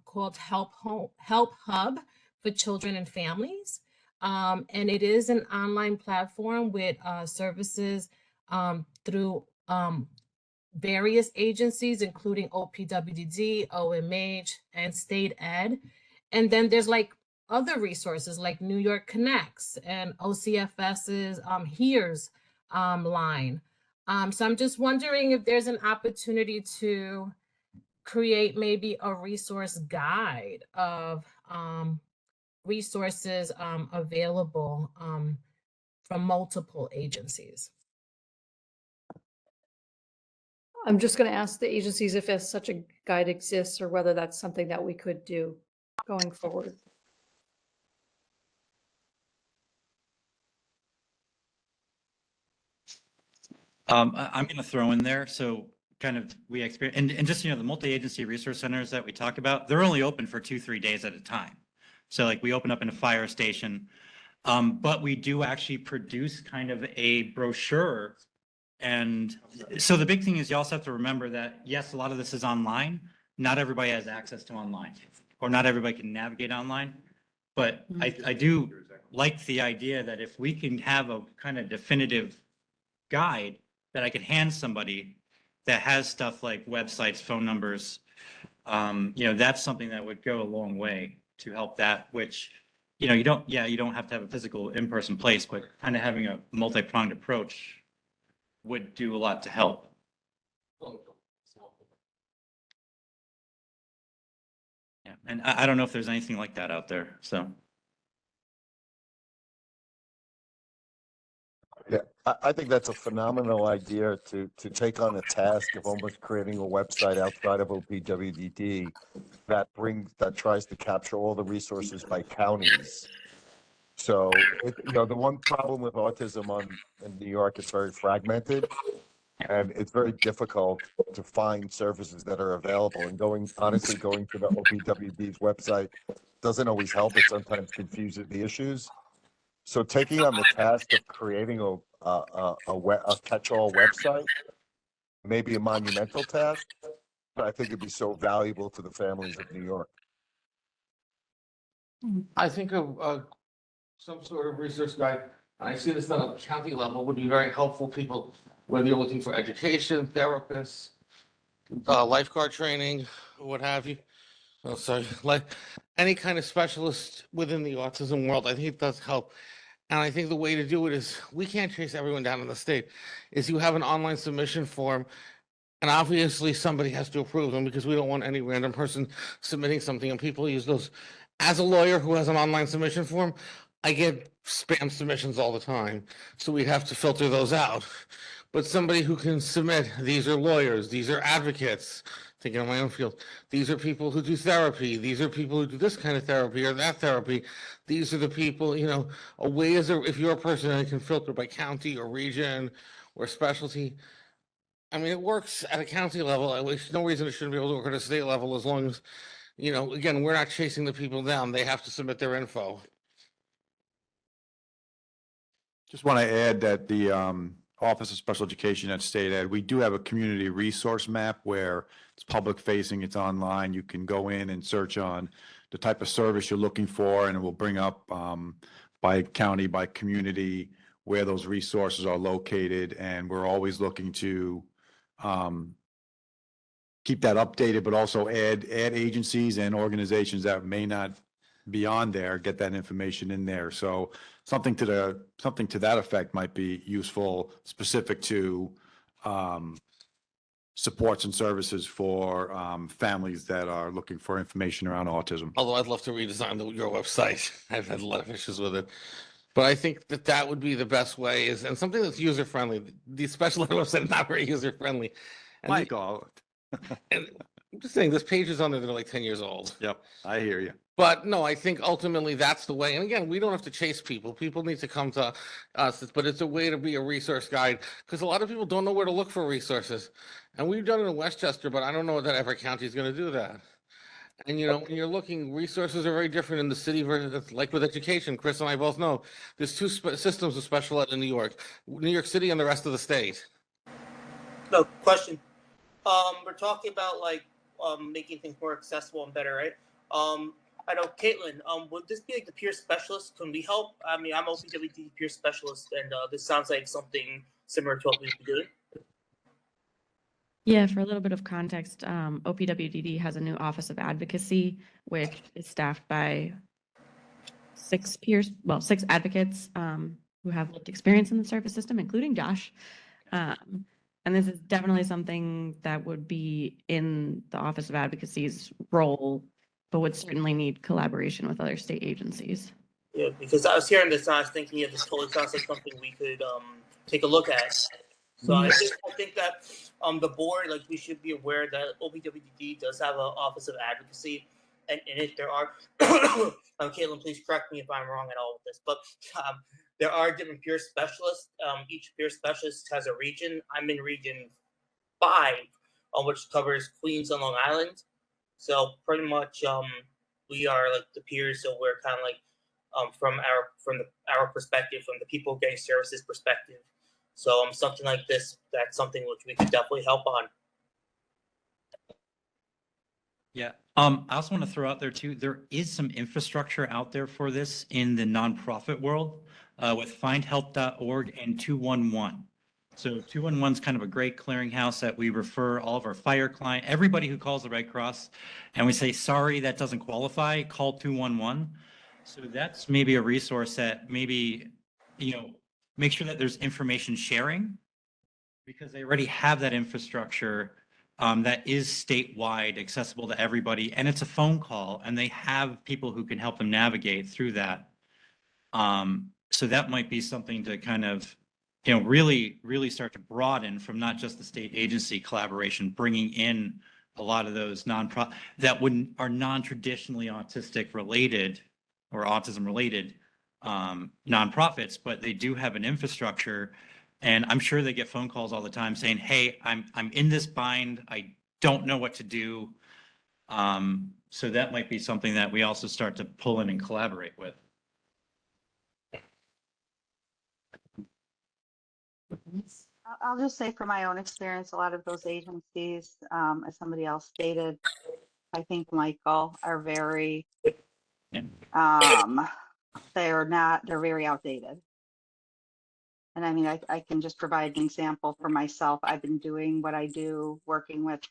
called Help Hub for Children and Families. And it is an online platform with services through various agencies, including OPWDD, OMH, and State Ed. And then there's like other resources like New York Connects and OCFS's HERES line. So I'm just wondering if there's an opportunity to create maybe a resource guide of resources available from multiple agencies. I'm just going to ask the agencies if such a guide exists or whether that's something that we could do going forward. I'm going to throw in there. So kind of we experience, and just, the multi-agency resource centers that we talk about, they're only open for 2-3 days at a time. So like we open up in a fire station, but we do actually produce kind of a brochure. And so the big thing is you also have to remember that, yes, a lot of this is online. Not everybody has access to online, or not everybody can navigate online. But I do like the idea that if we can have a kind of definitive guide that I could hand somebody that has stuff like websites, phone numbers, that's something that would go a long way to help that, which, you don't have to have a physical in-person place, but kind of having a multi-pronged approach would do a lot to help. Yeah, and I don't know if there's anything like that out there, so. Yeah, I think that's a phenomenal idea to take on the task of almost creating a website outside of OPWDD that tries to capture all the resources by counties. So, the one problem with autism in New York, it's very fragmented, and it's very difficult to find services that are available. And honestly, going to the OPWD's website doesn't always help. It sometimes confuses the issues. So taking on the task of creating a catch-all website may be a monumental task, but I think it'd be so valuable to the families of New York. I think of some sort of research guide. I see this on a county level would be very helpful. People, whether you're looking for education, therapists, lifeguard training, what have you. Oh, sorry, like any kind of specialist within the autism world, I think it does help. And I think the way to do it is we can't chase everyone down in the state. Is you have an online submission form, and obviously somebody has to approve them because we don't want any random person submitting something and people use those. As a lawyer who has an online submission form, I get spam submissions all the time. So we have to filter those out. But somebody who can submit, these are lawyers, these are advocates, thinking of my own field. These are people who do therapy. These are people who do this kind of therapy or that therapy. These are the people, a way if you're a person that can filter by county or region or specialty. I mean, it works at a county level. There's no reason it shouldn't be able to work at a state level as long as, again, we're not chasing the people down. They have to submit their info. Just want to add that the Office of Special Education at State Ed, we do have a community resource map where it's public facing, it's online. You can go in and search on the type of service you're looking for, and it will bring up by county, by community, where those resources are located. And we're always looking to keep that updated, but also add agencies and organizations that may not be on there, get that information in there. So something to that effect might be useful, specific to supports and services for families that are looking for information around autism. Although I'd love to redesign your website. I've had a lot of issues with it. But I think that would be the best way and something that's user friendly. The special ed website is not very user friendly. Michael. And I'm just saying, this page is on there, they're like 10 years old. Yep, I hear you. But no, I think ultimately that's the way. And again, we don't have to chase people. People need to come to us, but it's a way to be a resource guide because a lot of people don't know where to look for resources. And we've done it in Westchester, but I don't know that every county is going to do that. And when you're looking, resources are very different in the city versus like with education. Chris and I both know there's two systems of special ed in New York City and the rest of the state. No question. We're talking about like making things more accessible and better, right? I know, Caitlin, would this be like the peer specialist? Can we help? I mean, I'm OPWD peer specialist, and this sounds like something similar to what we've been doing. Yeah, for a little bit of context, OPWDD has a new Office of Advocacy, which is staffed by 6 advocates who have lived experience in the service system, including Josh. And this is definitely something that would be in the Office of Advocacy's role, but would certainly need collaboration with other state agencies. Yeah, because I was hearing this and I was thinking, this totally sounds like something we could take a look at. So I think that the board, like, we should be aware that OPWDD does have an Office of Advocacy, and in it there are, Caitlin, please correct me if I'm wrong at all with this, but there are different peer specialists. Each peer specialist has a region. I'm in region 5, which covers Queens and Long Island. So pretty much, we are like the peers. So we're kind of like, from our perspective, from the people getting services perspective. So something like this, that's something which we could definitely help on. Yeah. I also want to throw out there too, there is some infrastructure out there for this in the nonprofit world with findhelp.org and 211. So 211 is kind of a great clearinghouse that we refer all of our fire client, everybody who calls the Red Cross, and we say, sorry, that doesn't qualify, call 211. So that's maybe a resource that maybe, make sure that there's information sharing because they already have that infrastructure that is statewide, accessible to everybody, and it's a phone call, and they have people who can help them navigate through that. So that might be something to kind of, really, really start to broaden from not just the state agency collaboration, bringing in a lot of those nonprofit that are non-traditionally autistic related or autism related nonprofits, but they do have an infrastructure. And I'm sure they get phone calls all the time saying, hey, I'm in this bind. I don't know what to do. So that might be something that we also start to pull in and collaborate with. I'll just say from my own experience, a lot of those agencies, as somebody else stated, I think, Michael, are very, they're very outdated. And I mean, I can just provide an example for myself. I've been doing what I do, working with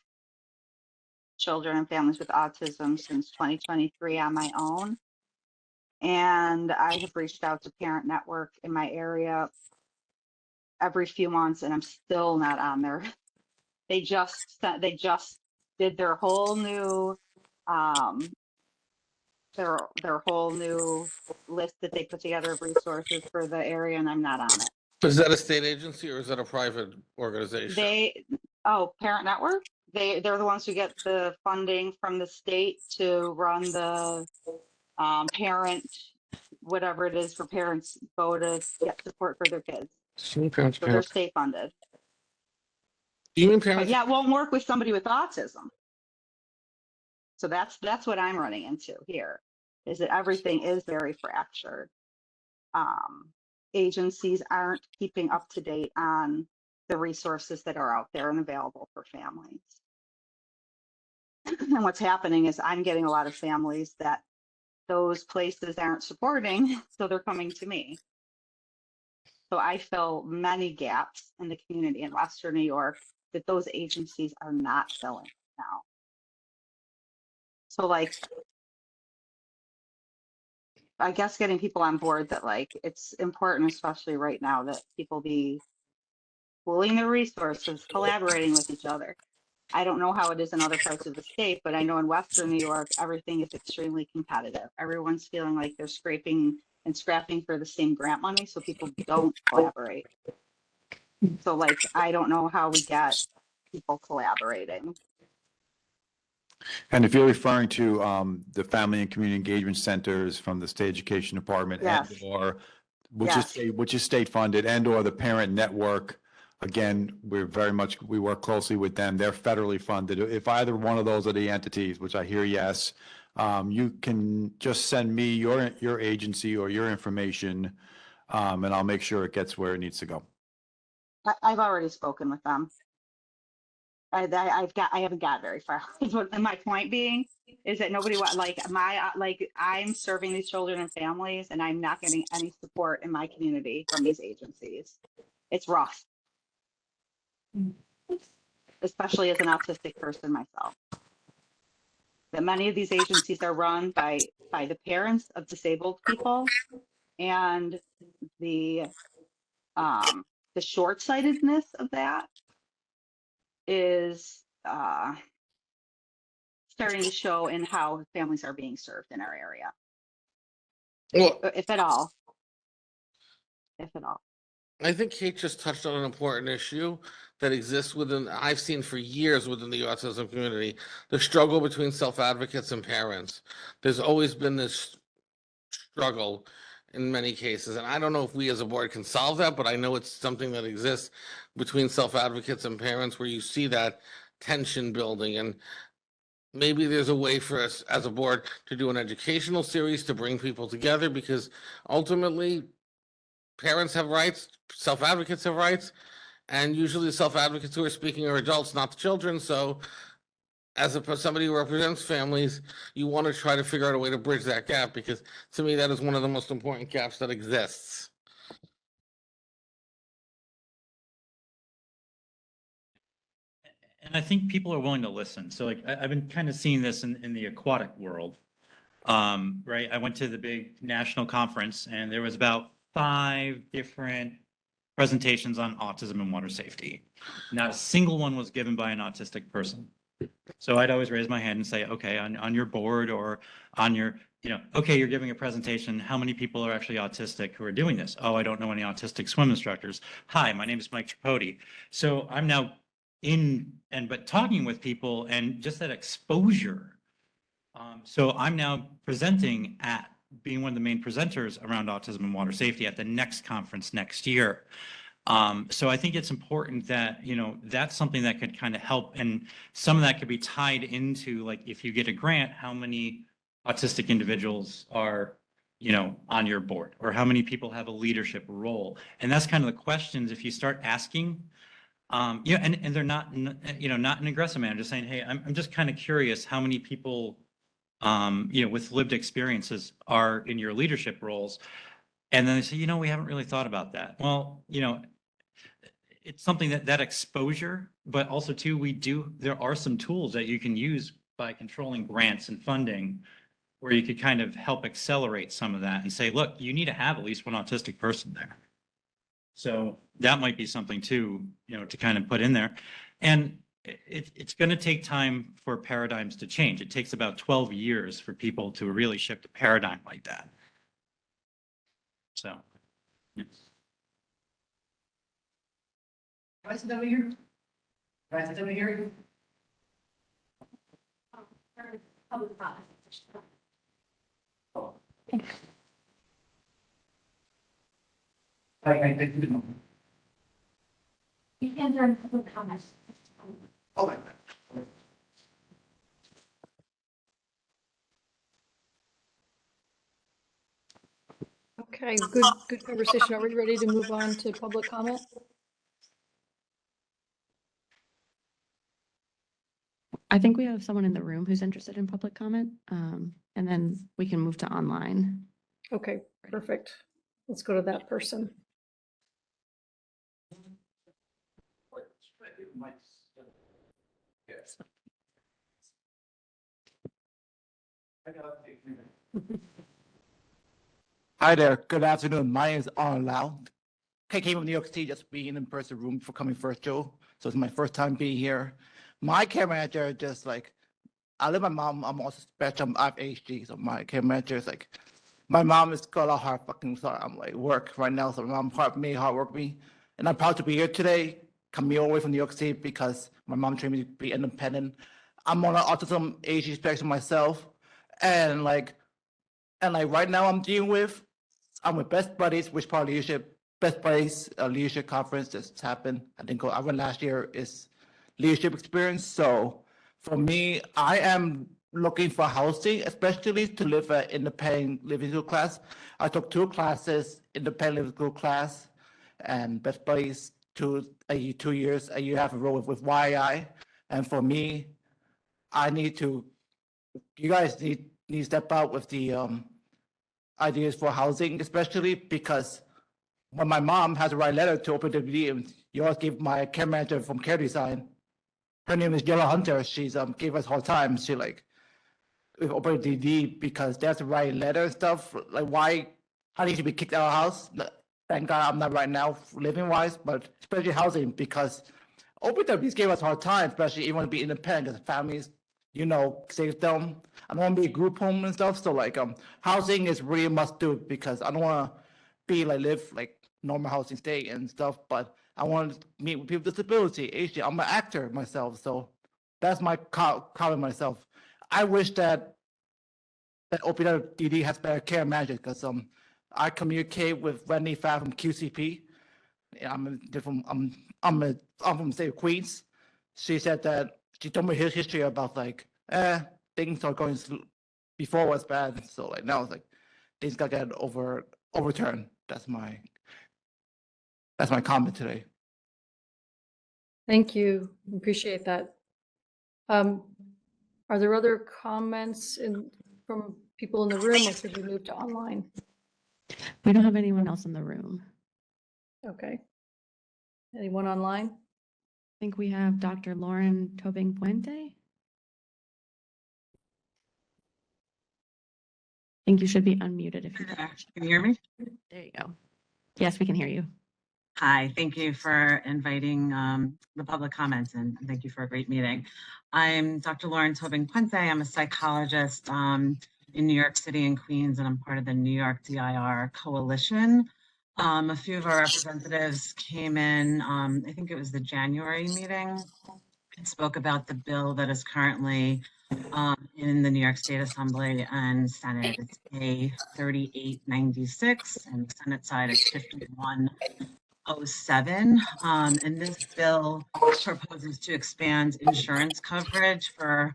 children and families with autism since 2023 on my own. And I have reached out to Parent Network in my area every few months, and I'm still not on there. They just did their whole new their whole new list that they put together of resources for the area, and I'm not on it. Is that a state agency or is that a private organization? Parent Network. They're the ones who get the funding from the state to run the parent, whatever it is for parents go to get support for their kids. So they're state funded. Do you mean parents? But yeah, it won't work with somebody with autism. So that's what I'm running into here, is that everything is very fractured. Agencies aren't keeping up to date on the resources that are out there and available for families. And what's happening is I'm getting a lot of families that those places aren't supporting, so they're coming to me. So I fill many gaps in the community in Western New York that those agencies are not filling now. So like, I guess getting people on board that like it's important, especially right now, that people be pooling their resources, collaborating with each other. I don't know how it is in other parts of the state, but I know in Western New York, everything is extremely competitive. Everyone's feeling like they're scraping and scrapping for the same grant money, so people don't collaborate. So like, I don't know how we get people collaborating. And if you're referring to the Family and Community Engagement Centers from the State Education Department Yes. and/or Yes. which is state funded and/or the parent network, again, we work closely with them. They're federally funded. If either one of those are the entities, which I hear yes, you can just send me your agency or your information, and I'll make sure it gets where it needs to go. I've already spoken with them. I haven't got very far. And my point being is that nobody I'm serving these children and families, and I'm not getting any support in my community from these agencies. It's rough, especially as an autistic person myself. That many of these agencies are run by the parents of disabled people, and the short-sightedness of that is starting to show in how families are being served in our area, Well, if at all. If at all. I think Kate just touched on an important issue that exists I've seen for years within the autism community, the struggle between self-advocates and parents. There's always been this struggle in many cases, and I don't know if we as a board can solve that, but I know it's something that exists between self-advocates and parents where you see that tension building, and maybe there's a way for us as a board to do an educational series to bring people together, because ultimately parents have rights, self-advocates have rights, and usually the self-advocates who are speaking are adults, not the children. So as somebody who represents families, you want to try to figure out a way to bridge that gap, because to me, that is one of the most important gaps that exists. And I think people are willing to listen. So like I've been kind of seeing this in the aquatic world. Right. I went to the big national conference and there was about 5 different presentations on autism and water safety. Not a single one was given by an autistic person. So I'd always raise my hand and say, okay, on your board or on your, okay, you're giving a presentation. How many people are actually autistic who are doing this? Oh, I don't know any autistic swim instructors. Hi, my name is Mike Tripodi. So I'm now but talking with people and just that exposure. So I'm now presenting at being one of the main presenters around autism and water safety at the next conference next year. So I think it's important that, that's something that could kind of help. And some of that could be tied into, like, if you get a grant, how many autistic individuals are, on your board, or how many people have a leadership role. And that's kind of the questions, if you start asking, and they're not, not an aggressive manner, just saying, hey, I'm just kind of curious how many people, with lived experiences are in your leadership roles. And then they say, we haven't really thought about that. Well, it's something that exposure, but also too, there are some tools that you can use by controlling grants and funding where you could kind of help accelerate some of that and say, look, you need to have at least one autistic person there. So that might be something too, to kind of put in there. And it's going to take time for paradigms to change. It takes about 12 years for people to really shift a paradigm like that. So, yes. Can I sit over here? Can I sit over here? Public comment. I didn't know. You can turn public comments. Oh, Okay, good conversation. Are we ready to move on to public comment? I think we have someone in the room who's interested in public comment, and then we can move to online. Okay, perfect. Let's go to that person. Hi there. Good afternoon. My name is Arlen Lau. I came from New York City just being in person room for coming first, Joe. So it's my first time being here. My care manager just like, I live with my mom. I'm also spectrum. I have HD. So my care manager is like, my mom is got a hard fucking sorry. I'm like work right now. So my mom made hard work me. And I'm proud to be here today. Coming all the way from New York City because my mom trained me to be independent. I'm on an autism age spectrum myself, and right now I'm with Best Buddies, which part of leadership, Best Buddies leadership conference just happened. I think I went last year. Is leadership experience. So for me, I am looking for housing, especially to live an independent living school class. I took 2 classes, independent living school class, and Best Buddies 2 years, a year and a half ago with YI. And for me, you guys need to step out with the ideas for housing, especially because when my mom has to write a letter to OPWD, and you always give my care manager from Care Design, her name is Yellow Hunter. She's gave us a hard time. She like with OPWD because they have to write a letter and stuff. Like why I need to be kicked out of the house. Thank God I'm not right now living wise, but especially housing because OPWD gave us a hard time, especially even to be independent because families, save them. I don't want to be a group home and stuff. So like housing is really a must do because I don't want to be live normal housing state and stuff, but I want to meet with people with disability. Actually, I'm an actor myself, so that's my comment myself. I wish that OPWD has better care management because I communicate with Wendy Pfaff from QCP. I'm from the state of Queens. She said that she told me his history about things are going before was bad, so now it's things got get overturned. That's my comment today. Thank you. Appreciate that. Are there other comments from people in the room, or should we move to online? We don't have anyone else in the room. Okay. Anyone online? I think we have Dr. Lauren Tobing Puente. I think you should be unmuted if you can. Can you hear me? There you go. Yes, we can hear you. Hi, thank you for inviting the public comments and thank you for a great meeting. I'm Dr. Lauren Tobing Puente. I'm a psychologist in New York City and Queens, and I'm part of the New York DIR Coalition. A few of our representatives came in, I think it was the January meeting, and spoke about the bill that is currently in the New York State Assembly and Senate. It's A 3896, and the Senate side is 5107. And this bill proposes to expand insurance coverage for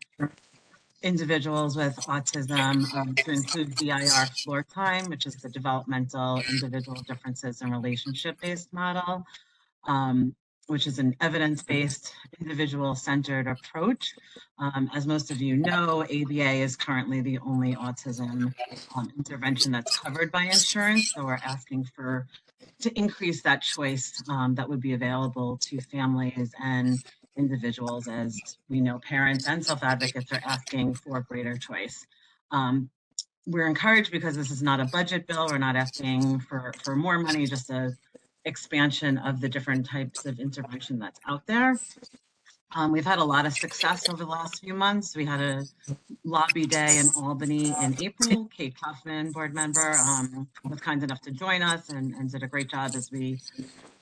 individuals with autism to include DIR floor time, which is the developmental individual differences and relationship-based model, which is an evidence-based, individual-centered approach. As most of you know, ABA is currently the only autism intervention that's covered by insurance. So we're asking to increase that choice that would be available to families and individuals. As we know, parents and self-advocates are asking for greater choice. We're encouraged because this is not a budget bill. We're not asking for more money, just a expansion of the different types of intervention that's out there. We've had a lot of success over the last few months. We had a lobby day in Albany in April. Kate Kaufman, board member, was kind enough to join us and did a great job as we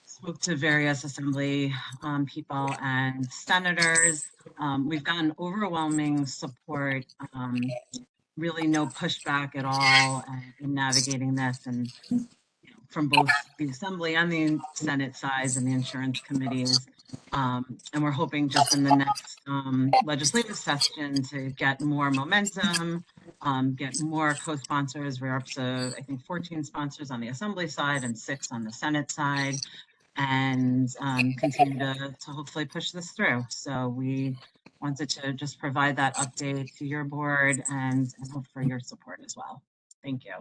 spoke to various assembly people and senators. We've gotten overwhelming support, really no pushback at all in navigating this, and from both the Assembly and the Senate sides and the insurance committees. And we're hoping just in the next legislative session to get more momentum, get more co-sponsors. We're up to, I think, 14 sponsors on the Assembly side and 6 on the Senate side, and continue to hopefully push this through. So we wanted to just provide that update to your board and hope for your support as well. Thank you.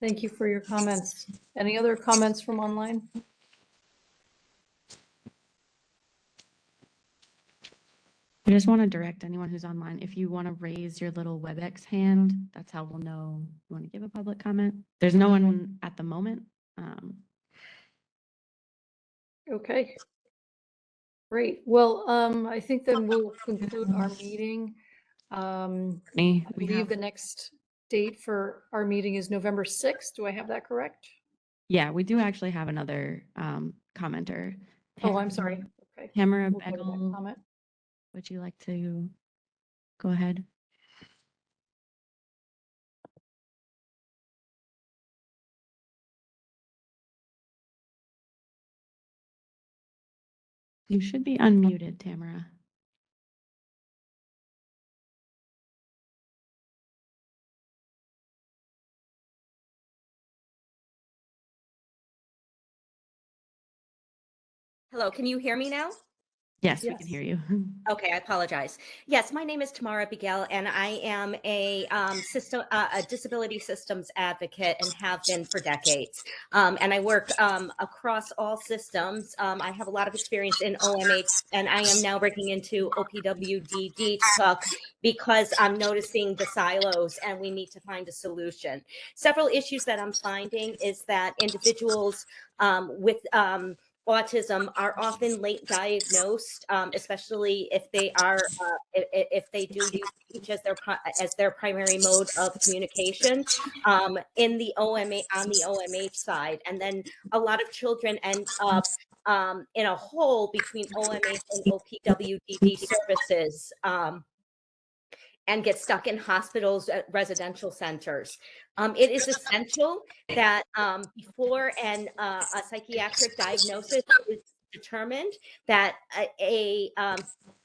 Thank you for your comments. Any other comments from online? I just want to direct anyone who's online, if you want to raise your little WebEx hand, that's how we'll know you want to give a public comment. There's no one at the moment. Okay. Great. Well, I think then we'll conclude our meeting. I believe the next date for our meeting is November 6th. Do I have that correct? Yeah, we do actually have another commenter. Oh, I'm sorry. Okay. Tamara We'll go to that Begel comment. would you like to go ahead? You should be unmuted, Tamara. Hello, can you hear me now? Yes, we can hear you. Okay, I apologize. Yes, my name is Tamara Bigel, and I am a a disability systems advocate and have been for decades. And I work across all systems. I have a lot of experience in OMH, and I am now breaking into OPWDD to talk because I'm noticing the silos, and we need to find a solution. Several issues that I'm finding is that individuals with autism are often late diagnosed, especially if they are if they do use speech as their primary mode of communication in the OMH side, and then a lot of children end up in a hole between OMH and OPWDD services. And get stuck in hospitals, residential centers. It is essential that before a psychiatric diagnosis is determined, that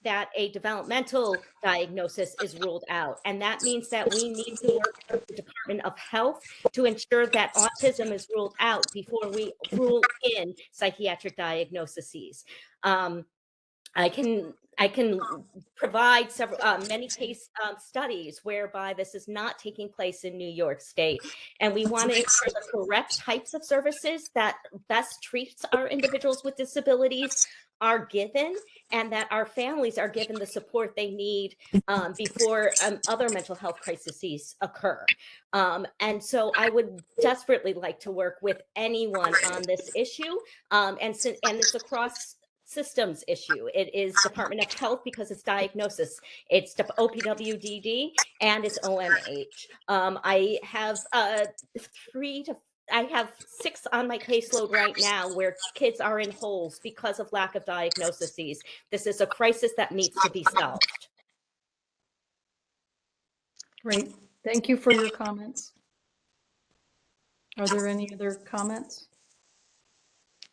that a developmental diagnosis is ruled out. And that means that we need to work with the Department of Health to ensure that autism is ruled out before we rule in psychiatric diagnoses. I can provide several many case studies whereby this is not taking place in New York State, and we want to ensure the correct types of services that best treats our individuals with disabilities are given, and that our families are given the support they need before other mental health crises occur. And so I would desperately like to work with anyone on this issue, and it's across systems issue. It is Department of Health because it's diagnosis. It's OPWDD and it's OMH. I have I have 6 on my caseload right now where kids are in holes because of lack of diagnoses. This is a crisis that needs to be solved. Great. Thank you for your comments. Are there any other comments?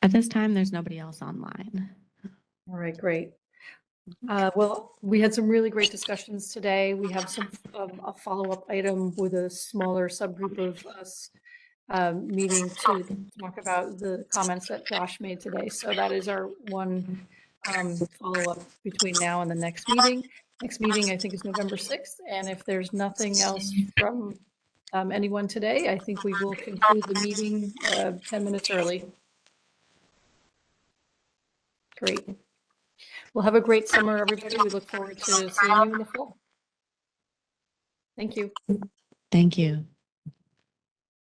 At this time, there's nobody else online. All right, great. Well, we had some really great discussions today. We have some a follow-up item with a smaller subgroup of us meeting to talk about the comments that Josh made today. So that is our one follow-up between now and the next meeting. Next meeting, I think, is November 6th. And if there's nothing else from anyone today, I think we will conclude the meeting 10 minutes early. Great. Well, have a great summer, everybody. We look forward to seeing you in the fall. Thank you. Thank you.